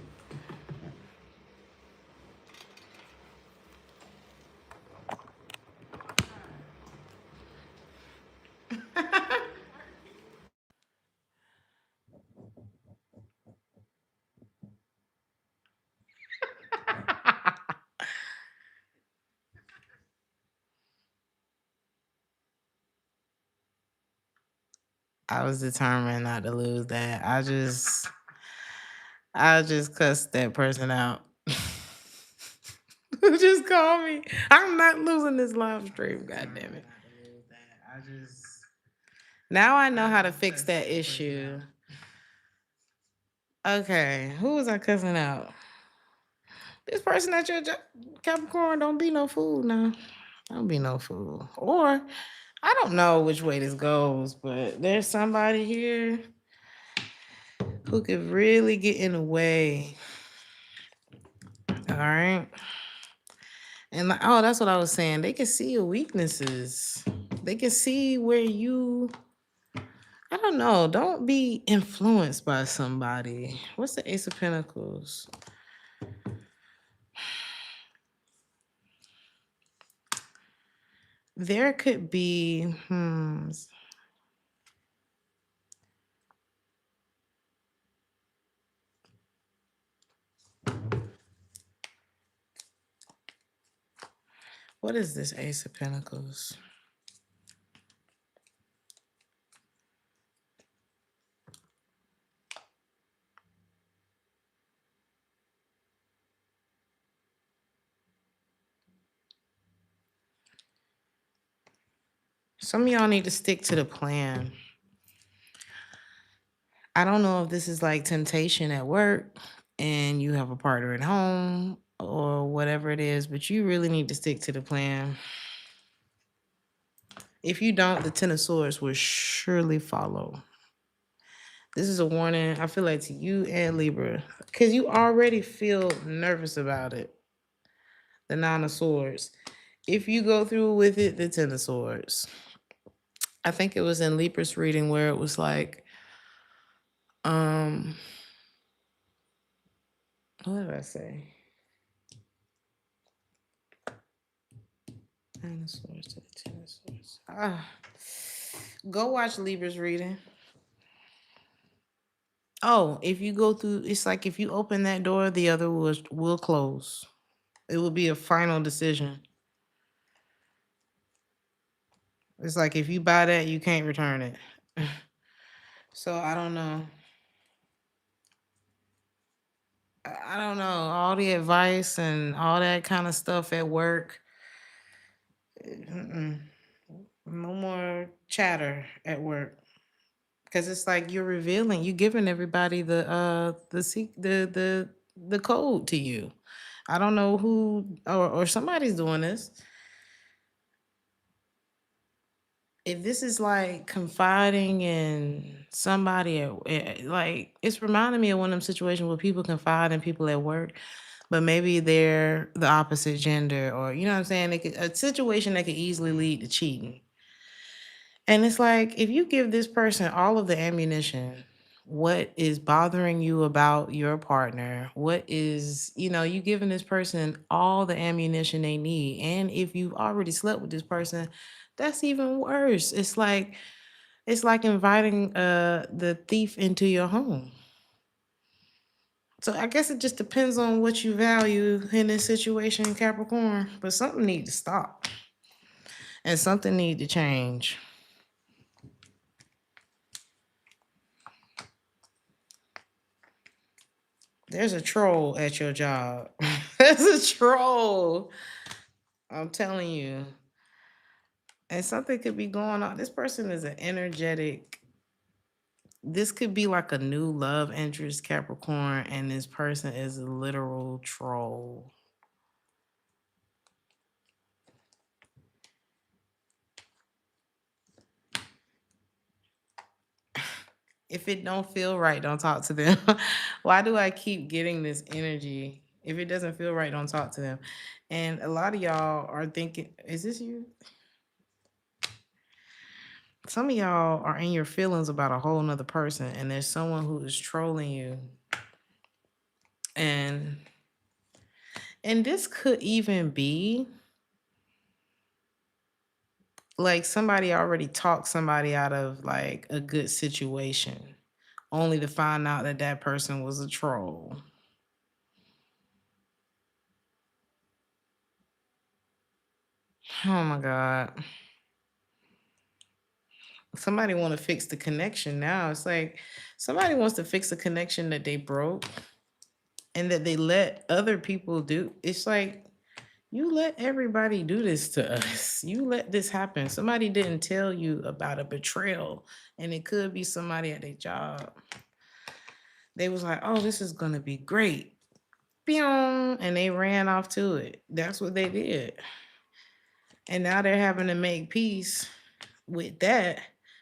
I was determined not to lose that. I just cussed that person out. Just call me. I'm not losing this live stream. God damn it. Now I know how to fix that issue. Okay, who was I cussing out? This person at your job, Capricorn, don't be no fool now. Don't be no fool. Or I don't know which way this goes, but there's somebody here who could really get in the way. All right. And like, oh, that's what I was saying. They can see your weaknesses. They can see where you, I don't know, don't be influenced by somebody. What's the Ace of Pentacles? There could be, what is this Ace of Pentacles? Some of y'all need to stick to the plan. I don't know if this is like temptation at work and you have a partner at home or whatever it is, but you really need to stick to the plan. If you don't, the Ten of Swords will surely follow. This is a warning, I feel like, to you and Libra, because you already feel nervous about it. The Nine of Swords. If you go through with it, the Ten of Swords. I think it was in Libra's reading where it was like, what did I say? Nine of Swords to the Ten of Swords. Go watch Libra's reading. Oh, if you go through, it's like if you open that door, the other will close. It will be a final decision. It's like if you buy that, you can't return it. So I don't know. I don't know. All the advice and all that kind of stuff at work. No more chatter at work. Because it's like you're revealing, you're giving everybody the code to you. I don't know who or somebody's doing this. If this is like confiding in somebody, like it's reminding me of one of them situations where people confide in people at work, but maybe they're the opposite gender, or you know what I'm saying? A situation that could easily lead to cheating. And it's like if you give this person all of the ammunition, what is bothering you about your partner? What is, you giving this person all the ammunition they need. And if you've already slept with this person, that's even worse. It's like inviting the thief into your home. So I guess it just depends on what you value in this situation, Capricorn. But something needs to stop. And something needs to change. There's a troll at your job. There's a troll. I'm telling you. And something could be going on. This person is an energetic. This could be like a new love interest, Capricorn, and this person is a literal troll. If it don't feel right, don't talk to them. Why do I keep getting this energy? If it doesn't feel right, don't talk to them. And a lot of y'all are thinking, is this you? Some of y'all are in your feelings about a whole nother person, and there's someone who is trolling you. And this could even be like somebody already talked somebody out of like a good situation, only to find out that that person was a troll. Oh my God. Somebody want to fix the connection now. It's like somebody wants to fix a connection that they broke and that they let other people do. It's like You let everybody do this to us. You let this happen. Somebody didn't tell you about a betrayal, and it could be somebody at their job. They was like, "Oh, this is gonna be great," and they ran off to it. That's what they did, and now they're having to make peace with that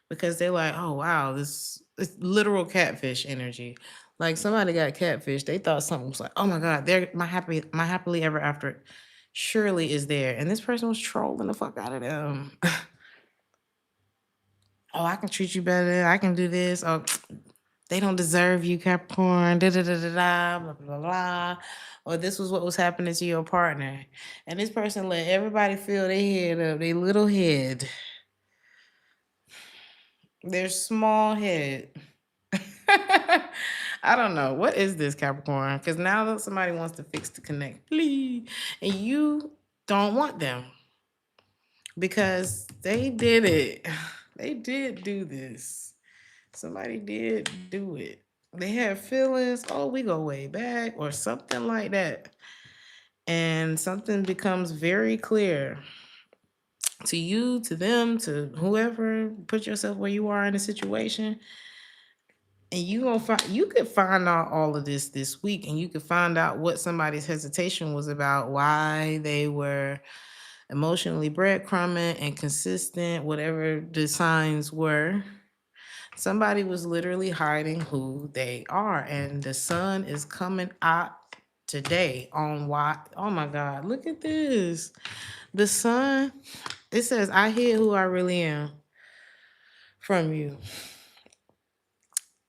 because they're like, "Oh wow, this is literal catfish energy." Like somebody got catfish. They thought something was like, "Oh my god, they're my happily ever after surely is there," and this person was trolling the fuck out of them. Oh, I can treat you better. I can do this. Oh, they don't deserve you, Capricorn. Da da da da da. Blah blah blah. Or this was what was happening to your partner, and this person let everybody feel their head up, their little head, their small head. I don't know. What is this, Capricorn? Because now that somebody wants to fix the connect, please, and you don't want them because they did it. They did do this. Somebody did do it. They had feelings. Oh, we go way back, or something like that. And something becomes very clear to you, to them, to whoever. Put yourself where you are in a situation. And you could find out all of this week, and you could find out what somebody's hesitation was about, why they were emotionally breadcrumbing and consistent, whatever the signs were. Somebody was literally hiding who they are, and the sun is coming out today on why. Oh my God, look at this. The sun, it says, "I hear who I really am from you."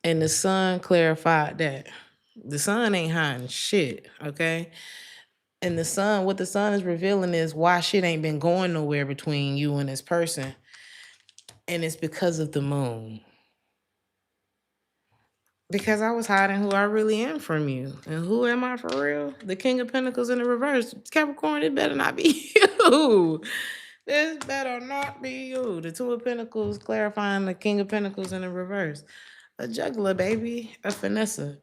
And the sun clarified that. The sun ain't hiding shit, okay? And the sun, what the sun is revealing is why shit ain't been going nowhere between you and this person. And it's because of the moon. Because I was hiding who I really am from you. And who am I for real? The King of Pentacles in the reverse. Capricorn, it better not be you. This better not be you. The Two of Pentacles clarifying the King of Pentacles in the reverse. A juggler, baby. A finesser.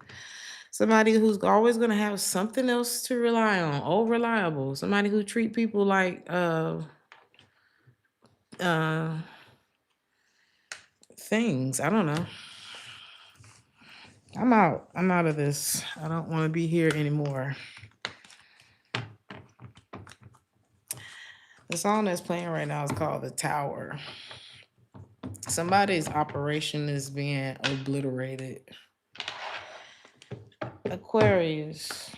Somebody who's always going to have something else to rely on. Oh, reliable. Somebody who treat people like things. I don't know. I'm out. I'm out of this. I don't want to be here anymore. The song that's playing right now is called The Tower. Somebody's operation is being obliterated. Aquarius.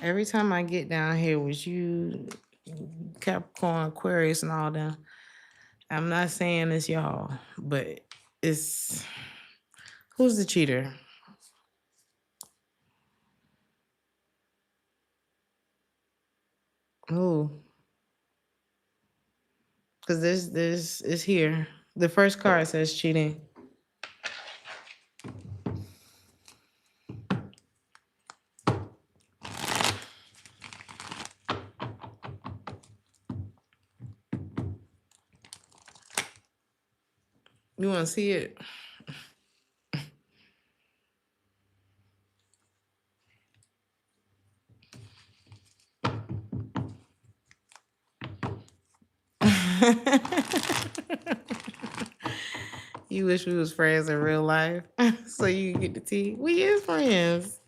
Every time I get down here with you, Capricorn, Aquarius, and all them, I'm not saying it's y'all, but it's who's the cheater? Who? Because this is here. The first card says cheating. You want to see it? You wish we was friends in real life so you can get the tea. We is friends.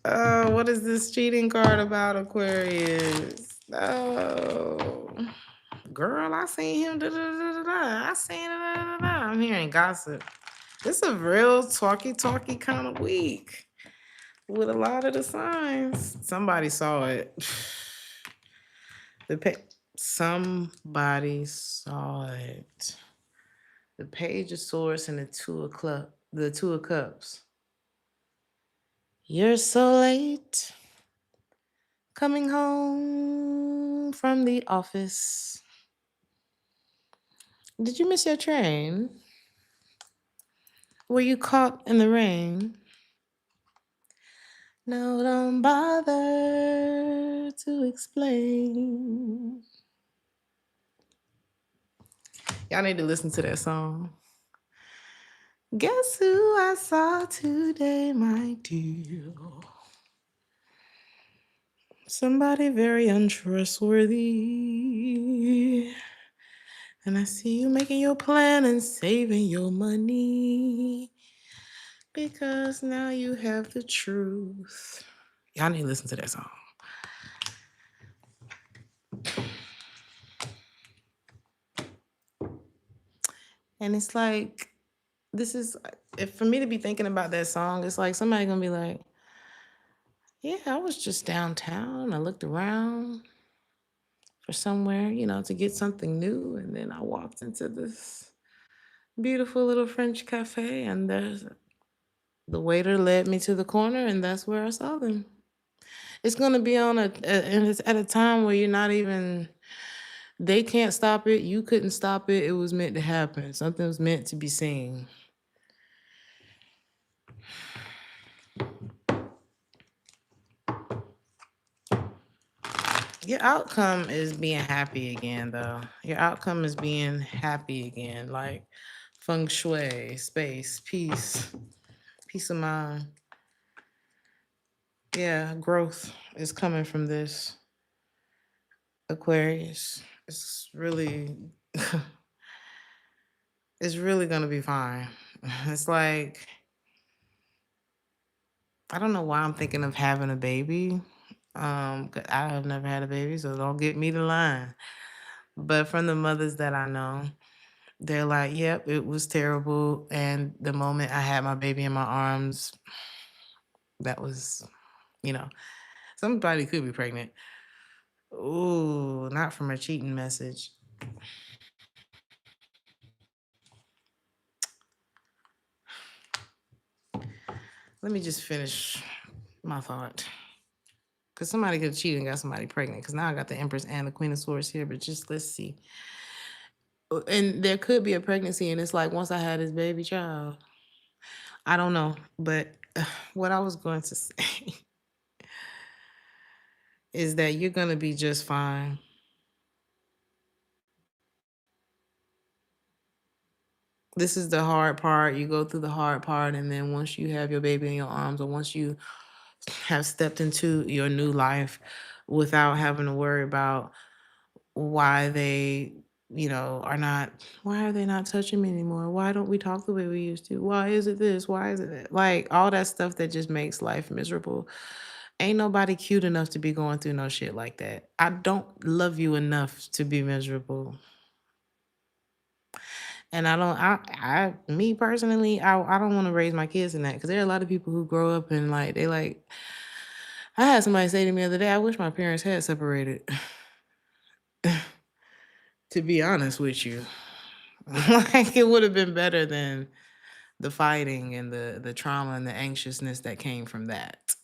Oh, what is this cheating card about, Aquarius? Oh, girl, I seen him. Da, da, da, da, da. I seen da, da, da, da. I'm hearing gossip. It's a real talky kind of week with a lot of the signs. Somebody saw it. Somebody saw it. The Page of Swords and the Two of Cups. You're so late coming home from the office. Did you miss your train? Were you caught in the rain? No, don't bother to explain. Y'all need to listen to that song. Guess who I saw today, my dear? Somebody very untrustworthy. And I see you making your plan and saving your money. Because now you have the truth. Y'all need to listen to that song. And it's like, this is, if for me to be thinking about that song, it's like somebody gonna be like, yeah, I was just downtown. I looked around for somewhere, to get something new. And then I walked into this beautiful little French cafe, and the waiter led me to the corner, and that's where I saw them. It's gonna be and it's at a time where you're not even, they can't stop it. You couldn't stop it. It was meant to happen. Something was meant to be seen. Your outcome is being happy again, though. Your outcome is being happy again, like feng shui, space, peace of mind. Yeah, growth is coming from this, Aquarius. It's really, it's really gonna be fine. It's like, I don't know why I'm thinking of having a baby. 'Cause I have never had a baby, so don't get me to line. But from the mothers that I know, they're like, yep, it was terrible. And the moment I had my baby in my arms, that was, you know, somebody could be pregnant. Ooh, not from a cheating message. Let me just finish my thought. Because somebody could cheat and got somebody pregnant. Because now I got the Empress and the Queen of Swords here, but just let's see. And there could be a pregnancy, and it's like once I had this baby child, I don't know. But what I was going to say is that you're going to be just fine. This is the hard part. You go through the hard part, and then once you have your baby in your arms, or once you have stepped into your new life without having to worry about why they, why are they not touching me anymore? Why don't we talk the way we used to? Why is it this? Why is it that? Like all that stuff that just makes life miserable. Ain't nobody cute enough to be going through no shit like that. I don't love you enough to be miserable. And me personally, I don't want to raise my kids in that, because there are a lot of people who grow up and like they like. I had somebody say to me the other day, I wish my parents had separated. To be honest with you, like it would have been better than the fighting and the trauma and the anxiousness that came from that.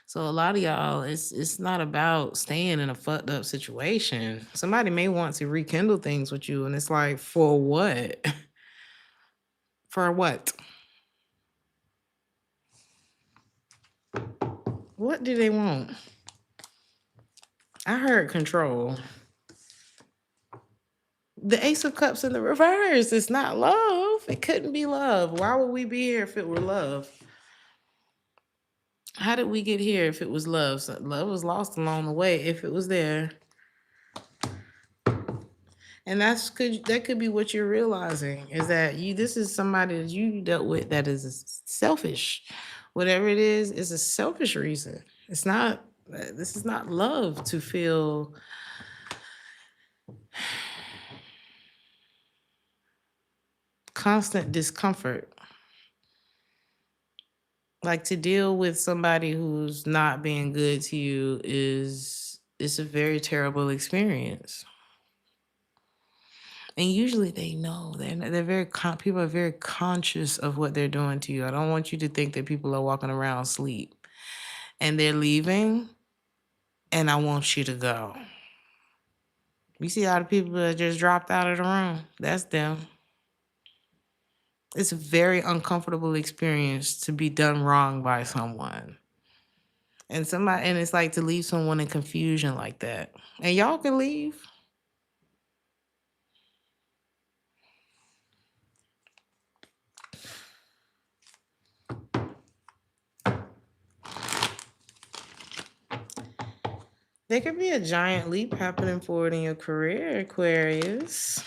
So a lot of y'all, it's not about staying in a fucked up situation. Somebody may want to rekindle things with you, and it's like, for what? For what? What do they want? I heard control. The Ace of Cups in the reverse. It's not love. It couldn't be love. Why would we be here if it were love? How did we get here if it was love? So love was lost along the way if it was there. And that could be what you're realizing, is that this is somebody that you dealt with that is selfish. Whatever it is a selfish reason. It's not, this is not love to feel constant discomfort. Like, to deal with somebody who's not being good to you it's a very terrible experience. And usually they know. They're very people are very conscious of what they're doing to you. I don't want you to think that people are walking around asleep and they're leaving, and I want you to go. You see all the people that just dropped out of the room? That's them. It's a very uncomfortable experience to be done wrong by someone. And it's like to leave someone in confusion like that. And y'all can leave. There could be a giant leap happening forward in your career, Aquarius.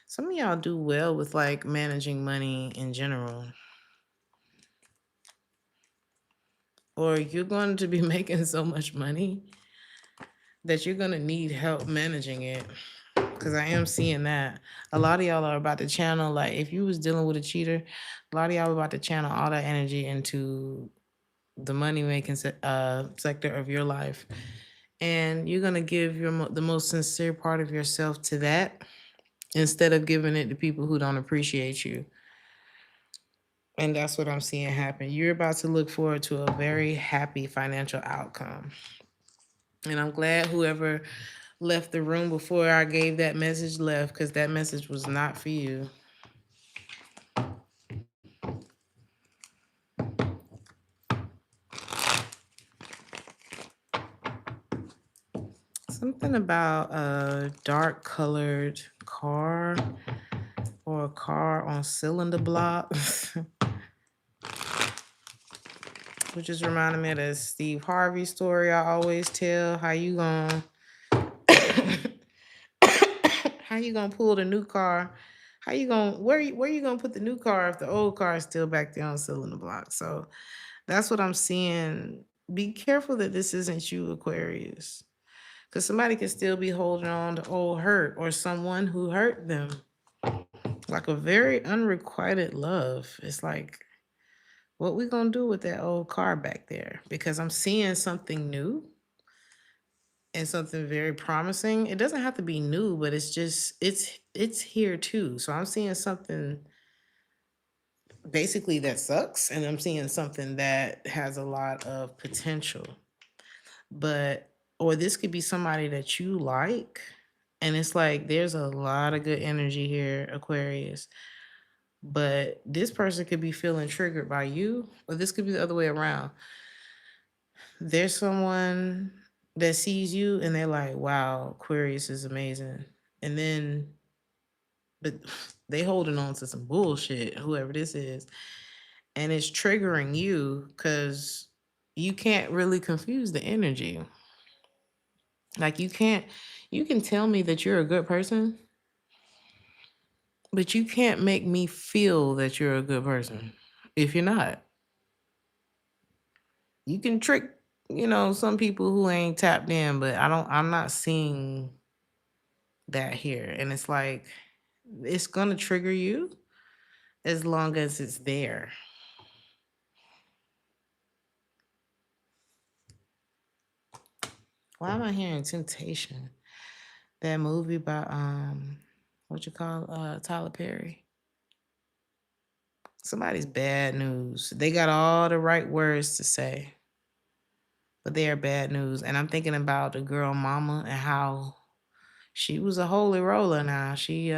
Some of y'all do well with like managing money in general. Or you're going to be making so much money that you're going to need help managing it. Because I am seeing that. A lot of y'all are about to channel, like if you was dealing with a cheater, a lot of y'all are about to channel all that energy into the money-making sector of your life. And you're going to give the most sincere part of yourself to that instead of giving it to people who don't appreciate you. And that's what I'm seeing happen. You're about to look forward to a very happy financial outcome. And I'm glad whoever left the room before I gave that message left, because that message was not for you. Something about a dark colored car or a car on cylinder blocks. Which is reminding me of the Steve Harvey story I always tell. How you gonna pull the new car? How you gonna where you gonna put the new car if the old car is still back there on cylinder block? So that's what I'm seeing. Be careful that this isn't you, Aquarius. Because somebody can still be holding on to old hurt or someone who hurt them. Like a very unrequited love. It's like, what we gonna do with that old car back there? Because I'm seeing something new and something very promising. It doesn't have to be new, but it's just it's here too. So I'm seeing something basically that sucks, and I'm seeing something that has a lot of potential. But or this could be somebody that you like, and it's like there's a lot of good energy here, Aquarius. But this person could be feeling triggered by you, or this could be the other way around. There's someone that sees you and they're like, wow, Aquarius is amazing. And then, but they holding on to some bullshit, whoever this is. And it's triggering you because you can't really confuse the energy. Like you can tell me that you're a good person, but you can't make me feel that you're a good person if you're not. You can trick, some people who ain't tapped in, but I'm not seeing that here. And it's like, it's gonna trigger you as long as it's there. Why am I hearing Temptation? That movie by Tyler Perry. Somebody's bad news. They got all the right words to say, but they are bad news. And I'm thinking about the girl mama and how she was a holy roller now. She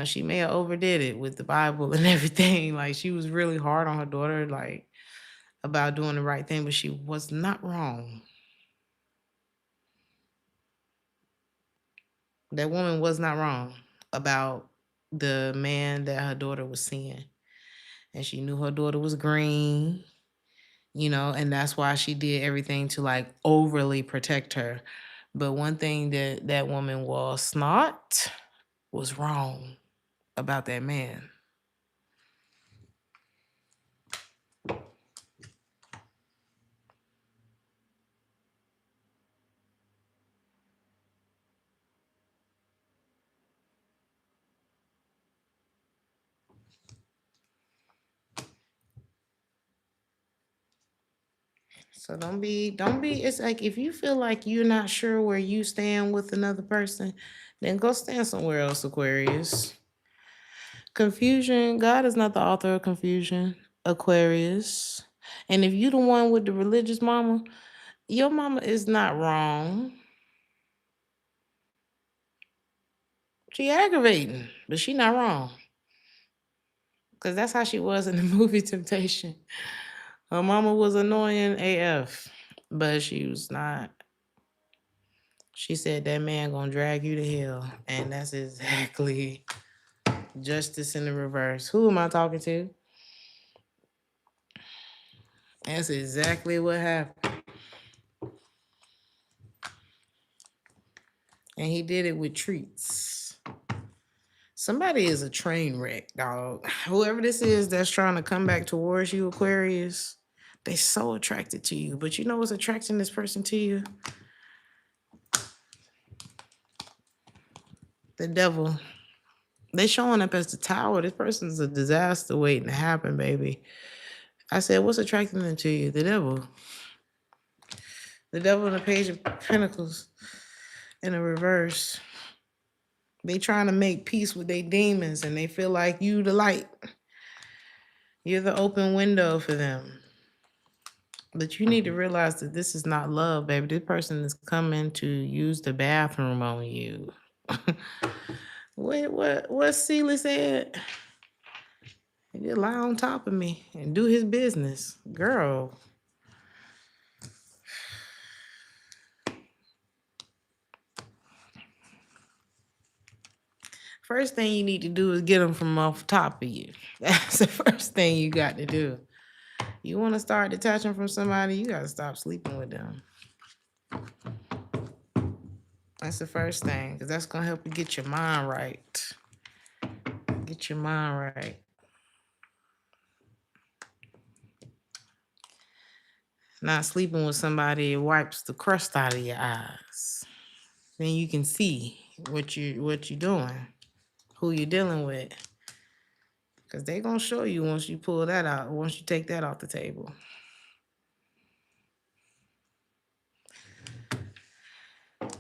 she may have overdid it with the Bible and everything. Like she was really hard on her daughter, like about doing the right thing, but she was not wrong. That woman was not wrong about the man that her daughter was seeing. And she knew her daughter was green, and that's why she did everything to like overly protect her. But one thing that woman was not was wrong about that man. So don't be, it's like if you feel like you're not sure where you stand with another person, then go stand somewhere else, Aquarius. Confusion, God is not the author of confusion, Aquarius. And if you the one with the religious mama, your mama is not wrong. She aggravating, but she not wrong. Because that's how she was in the movie Temptation. Her mama was annoying AF, but she was not. She said that man gonna drag you to hell. And that's exactly justice in the reverse. Who am I talking to? That's exactly what happened. And he did it with treats. Somebody is a train wreck, dog. Whoever this is that's trying to come back towards you, Aquarius, they so attracted to you. But you know what's attracting this person to you? The devil. They showing up as the tower. This person's a disaster waiting to happen, baby. I said, what's attracting them to you? The devil. The devil in the Page of Pentacles in the reverse. They trying to make peace with their demons, and they feel like you the light. You're the open window for them. But you need to realize that this is not love, baby. This person is coming to use the bathroom on you. What Celie said? He lie on top of me and do his business. Girl. First thing you need to do is get them from off top of you. That's the first thing you got to do. You want to start detaching from somebody, you got to stop sleeping with them. That's the first thing, because that's going to help you get your mind right. Get your mind right. Not sleeping with somebody, it wipes the crust out of your eyes. Then you can see what you're doing, who you're dealing with. Because they're going to show you once you pull that out, once you take that off the table.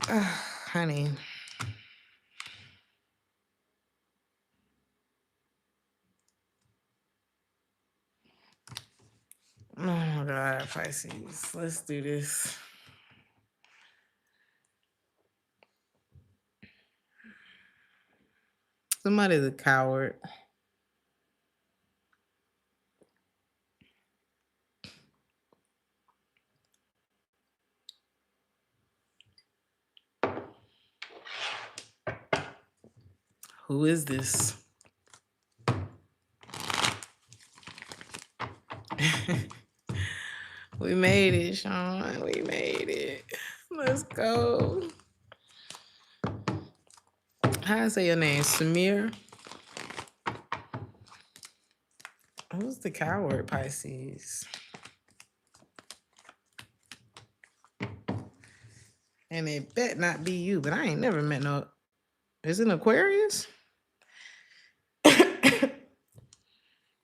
Honey. Oh my God, Pisces. Let's do this. Somebody's a coward. Who is this? We made it, Sean. We made it. Let's go. How I say your name? Samir? Who's the coward, Pisces? And it bet not be you, but I ain't never met no... Is it an Aquarius?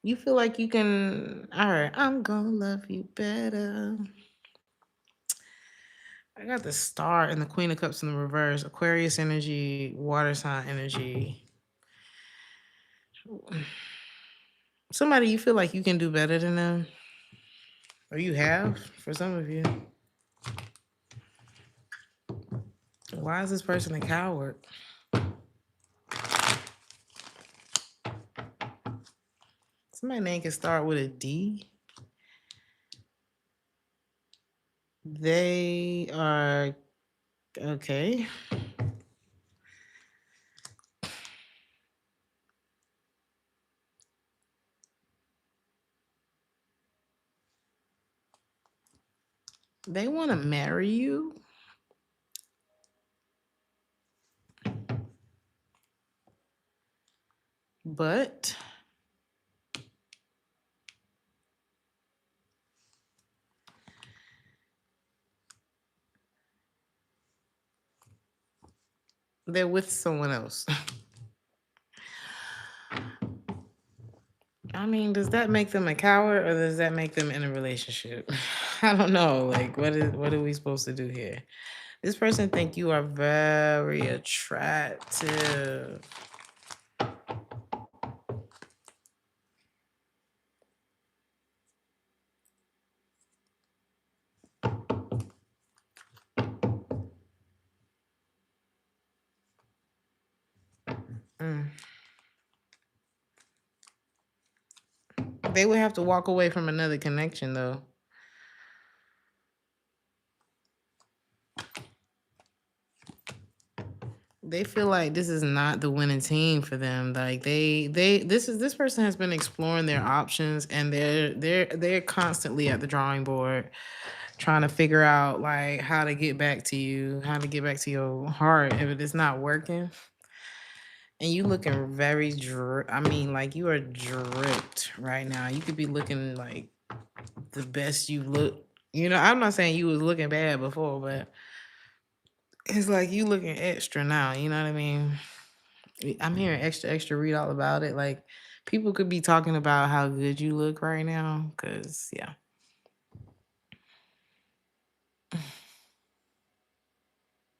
You feel like you can... All right, I'm gonna love you better. I got the Star and the Queen of Cups in the reverse. Aquarius energy, water sign energy. Somebody you feel like you can do better than them. Or you have, for some of you. Why is this person a coward? Somebody's name can start with a D. They are... Okay. They want to marry you. But they're with someone else. I mean, does that make them a coward or does that make them in a relationship? I don't know. Like, what are we supposed to do here? This person think you are very attractive. They would have to walk away from another connection, though. they feel like this is not the winning team for them. Like this person has been exploring their options, and they're constantly at the drawing board trying to figure out like how to get back to you, how to get back to your heart if it is not working. And you looking very I mean, like you are dripped right now. You could be looking like the best you look. You know, I'm not saying you was looking bad before, but it's like you looking extra now. You know what I mean? I'm hearing extra, extra. Read all about it. Like people could be talking about how good you look right now. Cause yeah,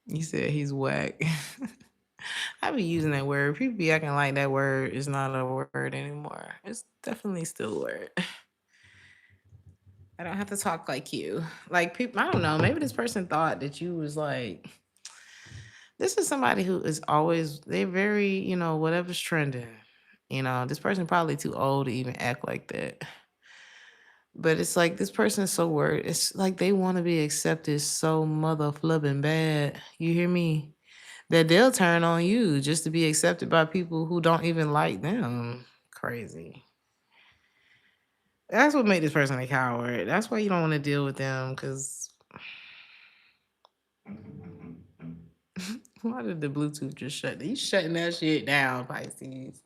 you said he's whack. I be using that word. People be acting like that word is not a word anymore. It's definitely still a word. I don't have to talk like you. Like people, I don't know. Maybe this person thought that you was like, this is somebody who is always, they're very, whatever's trending. This person probably too old to even act like that. But it's like this person is so worried. It's like they want to be accepted so mother flipping bad. You hear me? That they'll turn on you just to be accepted by people who don't even like them. Crazy. That's what made this person a coward. That's why you don't want to deal with them, because why did the Bluetooth just shut? You shutting that shit down, Pisces.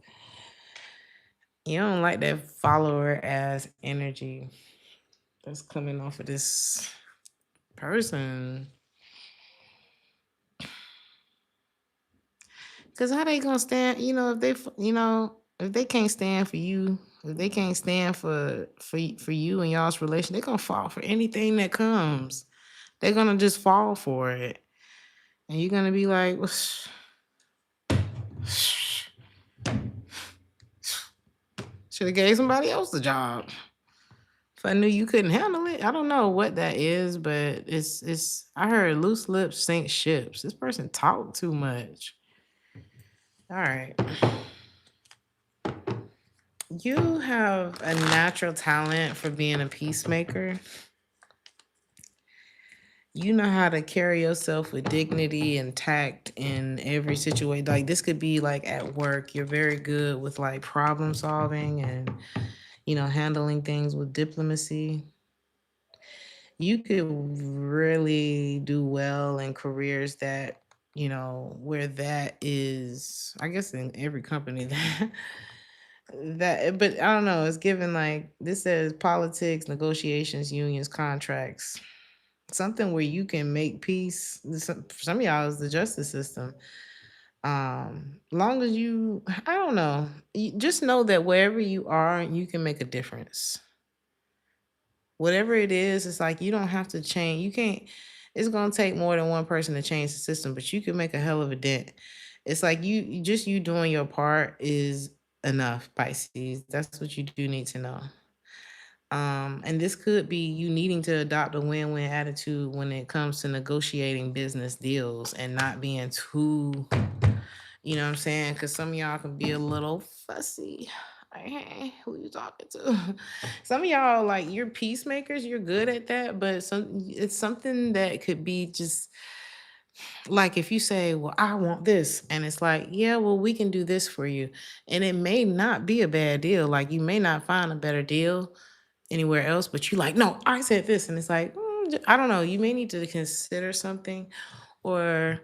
You don't like that follower ass energy that's coming off of this person. Because how they gonna stand? If they can't stand for you, if they can't stand for you and y'all's relation, they're gonna fall for anything that comes. They're gonna just fall for it, and you're gonna be like, should have gave somebody else the job. If I knew you couldn't handle it, I don't know what that is, but it's. I heard loose lips sink ships. This person talked too much. All right. You have a natural talent for being a peacemaker. You know how to carry yourself with dignity and tact in every situation. Like this could be like at work. You're very good with like problem solving and handling things with diplomacy. You could really do well in careers that, where that is, I guess in every company but I don't know, it's given like this says politics, negotiations, unions, contracts, something where you can make peace. For some of y'all is the justice system. Long as I don't know, you just know that wherever you are, you can make a difference. Whatever it is, it's like you don't have to change. You can't. It's gonna take more than one person to change the system, but you can make a hell of a dent. It's like you doing your part is enough, Pisces. That's what you do need to know. And this could be you needing to adopt a win-win attitude when it comes to negotiating business deals and not being too, you know what I'm saying? Because some of y'all can be a little fussy. Like, hey, who you talking to? Some of y'all, like, you're peacemakers, you're good at that, but it's something that could be just like if you say, well, I want this, and it's like, yeah, well, we can do this for you. And it may not be a bad deal. Like, you may not find a better deal anywhere else, but you like, no, I said this. And it's like, I don't know, you may need to consider something. Or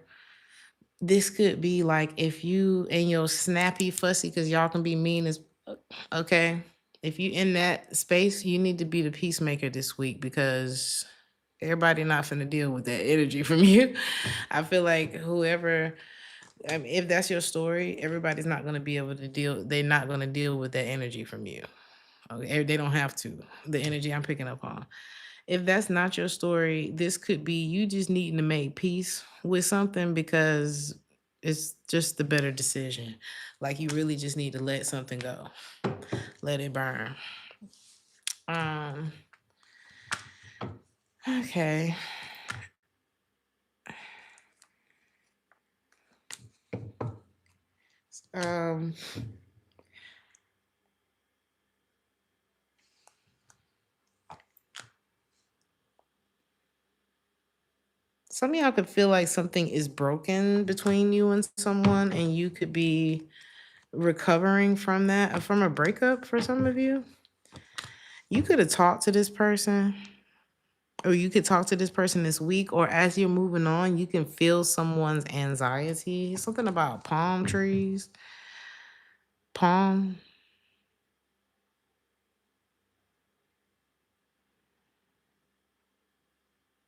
this could be like if you and your snappy fussy, because y'all can be mean as okay. If you in that space, you need to be the peacemaker this week, because everybody not finna deal with that energy from you. I feel like whoever, I mean, if that's your story, everybody's not gonna be able to deal. They're not gonna deal with that energy from you. Okay, they don't have to. The energy I'm picking up on. If that's not your story, this could be you just needing to make peace with something because it's just the better decision. Like you really just need to let something go. Let it burn. Um okay. Um Some of y'all could feel like something is broken between you and someone, and you could be recovering from that, from a breakup for some of you. You could have talked to this person, or you could talk to this person this week, or as you're moving on, you can feel someone's anxiety. Something about palm trees. Palm.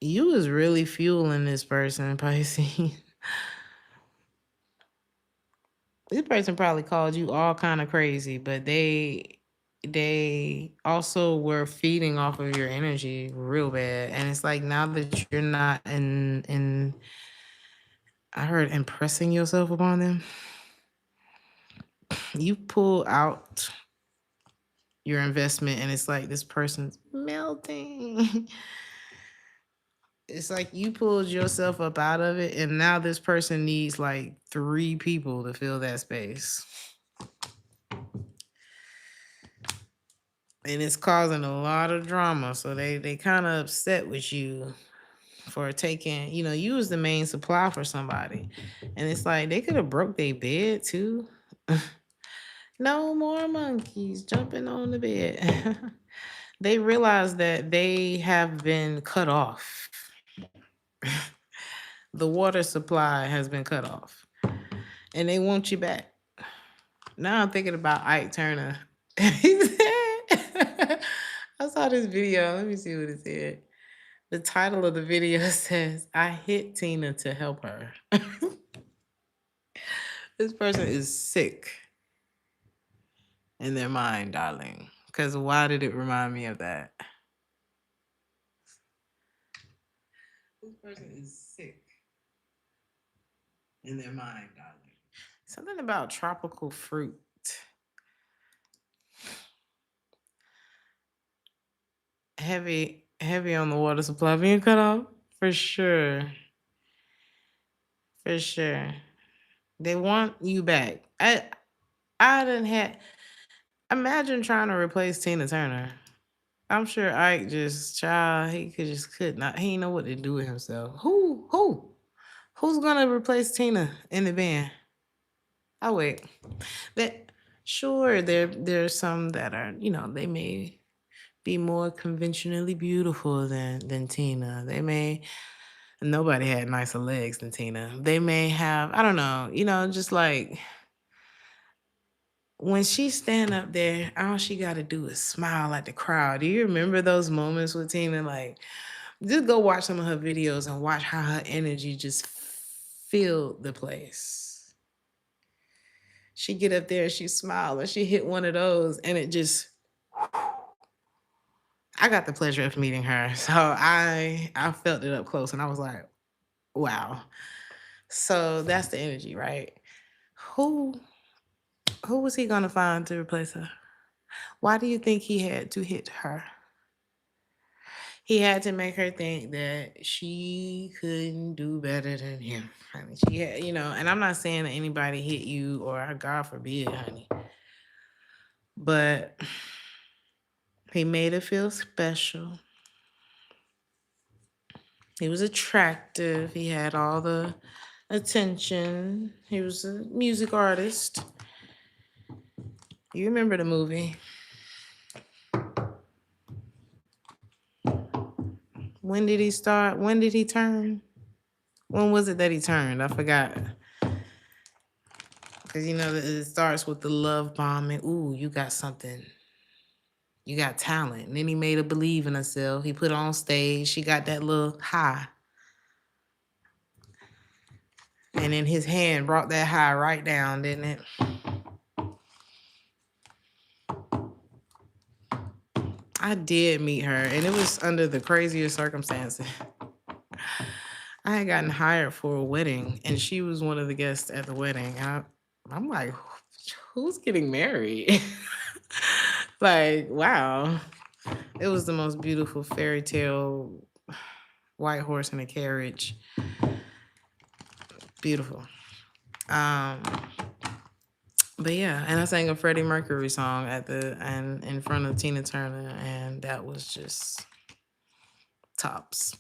You was really fueling this person, Pisces. This person probably called you all kind of crazy, but they also were feeding off of your energy real bad. And it's like now that you're not in I heard impressing yourself upon them, you pull out your investment and it's like this person's melting. It's like you pulled yourself up out of it, and now this person needs like 3 people to fill that space. And it's causing a lot of drama. So they kind of upset with you for taking, you was the main supply for somebody. And it's like they could have broke their bed too. No more monkeys jumping on the bed. They realize that they have been cut off. The water supply has been cut off. And they want you back. Now I'm thinking about Ike Turner. He said, I saw this video. Let me see what it said. The title of the video says, I hit Tina to help her. This person is sick in their mind, darling. Because why did it remind me of that? This person is sick in their mind, darling. Something about tropical fruit. Heavy on the water supply being cut off? For sure. For sure. They want you back. I didn't have. Imagine trying to replace Tina Turner. I'm sure Ike he could not. He didn't know what to do with himself. Who's gonna replace Tina in the band? I'll wait. There's some that are, they may be more conventionally beautiful than Tina. Nobody had nicer legs than Tina. They may have, I don't know, just like when she stand up there, all she got to do is smile at the crowd. Do you remember those moments with Tina? Like, just go watch some of her videos and watch how her energy just filled the place. She get up there, she smile, and she hit one of those, and it just. I got the pleasure of meeting her, so I felt it up close, and I was like, wow. So that's the energy, right? Who was he gonna find to replace her? Why do you think he had to hit her? He had to make her think that she couldn't do better than him. I mean, she had, and I'm not saying that anybody hit you or God forbid, honey. But he made her feel special. He was attractive. He had all the attention. He was a music artist. You remember the movie? When did he start? When did he turn? When was it that he turned? I forgot. Because it starts with the love bombing. Ooh, you got something. You got talent. And then he made her believe in herself. He put her on stage. She got that little high. And then his hand brought that high right down, didn't it? I did meet her, and it was under the craziest circumstances. I had gotten hired for a wedding, and she was one of the guests at the wedding. I'm like, who's getting married? Like, wow. It was the most beautiful fairy tale white horse in a carriage. Beautiful. But yeah, and I sang a Freddie Mercury song in front of Tina Turner, and that was just tops.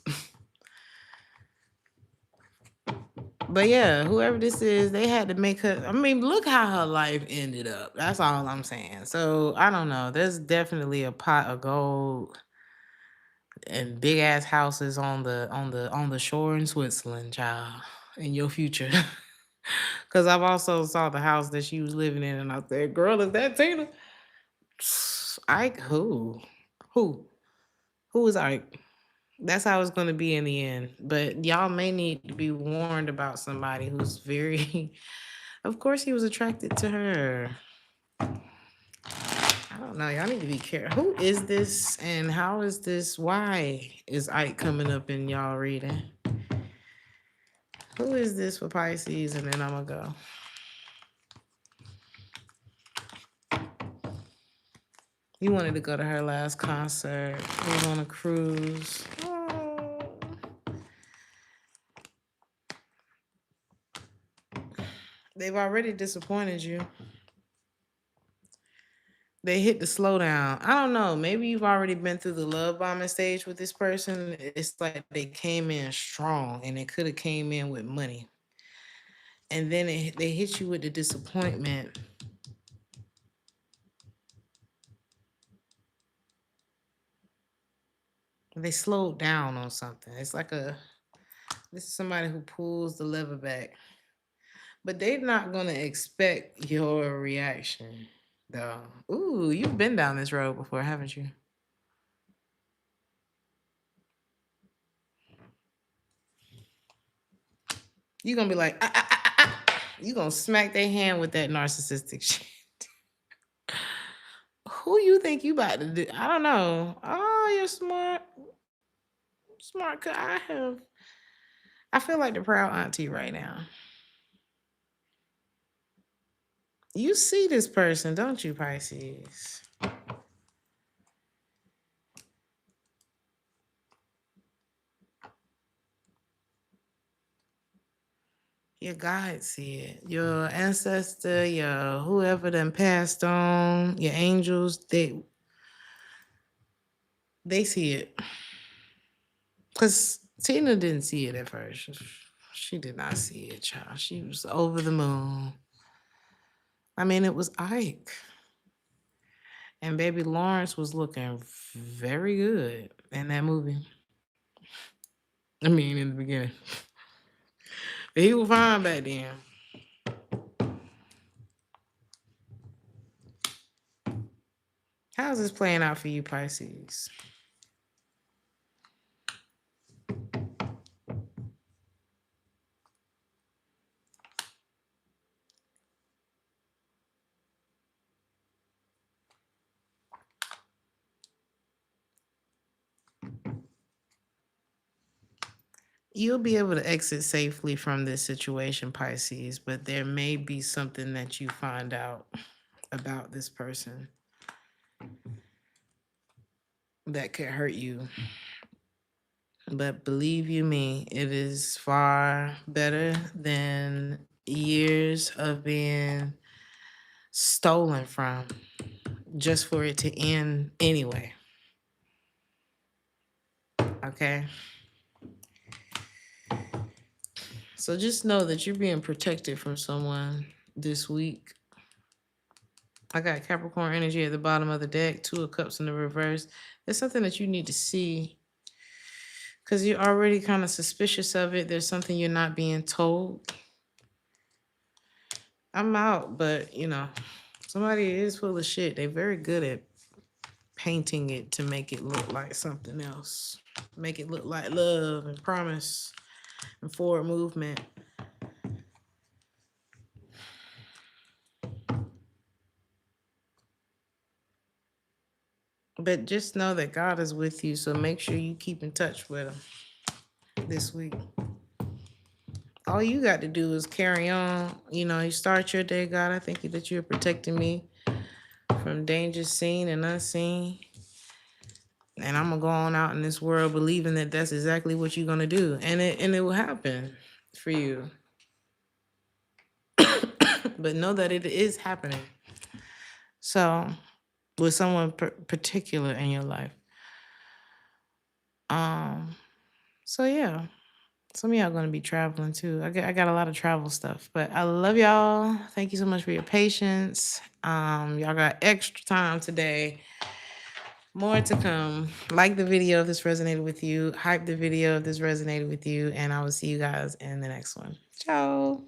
But yeah, whoever this is, they had to make her. I mean, look how her life ended up. That's all I'm saying. So I don't know. There's definitely a pot of gold and big ass houses on the shore in Switzerland, child, in your future. Cause I've also saw the house that she was living in, and I said, "Girl, is that Tina?" Ike, who? Who? Who is Ike? That's how it's gonna be in the end. But y'all may need to be warned about somebody who's very. Of course, he was attracted to her. I don't know. Y'all need to be careful. Who is this, and how is this? Why is Ike coming up in y'all reading? Who is this for Pisces? And then I'm gonna go. You wanted to go to her last concert. He was on a cruise. Oh. They've already disappointed you. They hit the slowdown. I don't know. Maybe you've already been through the love bombing stage with this person. It's like they came in strong, and they could have came in with money. And then they hit you with the disappointment. They slowed down on something. It's like this is somebody who pulls the lever back. But they're not gonna expect your reaction, though. Ooh, you've been down this road before, haven't you? You're gonna be like, ah, ah, ah, ah, ah. You gonna smack their hand with that narcissistic shit. Who you think you about to do? I don't know. Oh, you're smart. Smart. I feel like the proud auntie right now. You see this person, don't you, Pisces? Your guides see it. Your ancestor, your whoever done passed on, your angels, they see it. Because Tina didn't see it at first. She did not see it, child. She was over the moon. I mean, it was Ike. And baby Lawrence was looking very good in that movie. I mean, in the beginning. But he was fine back then. How's this playing out for you, Pisces? You'll be able to exit safely from this situation, Pisces, but there may be something that you find out about this person that could hurt you. But believe you me, it is far better than years of being stolen from just for it to end anyway. Okay? So just know that you're being protected from someone this week. I got Capricorn energy at the bottom of the deck, 2 of Cups in the reverse. There's something that you need to see because you're already kind of suspicious of it. There's something you're not being told. I'm out, but somebody is full of shit. They're very good at painting it to make it look like something else. Make it look like love and promise and forward movement. But just know that God is with you, so make sure you keep in touch with him this week. All you got to do is carry on. You start your day, God, I thank you that you're protecting me from dangers seen and unseen. And I'm going to go on out in this world believing that that's exactly what you're going to do. And it will happen for you. But know that it is happening. So, with someone particular in your life. So yeah. Some of y'all gonna be traveling too. I got a lot of travel stuff, but I love y'all. Thank you so much for your patience. Y'all got extra time today. More to come. Like the video if this resonated with you. Hype the video if this resonated with you. And I will see you guys in the next one. Ciao.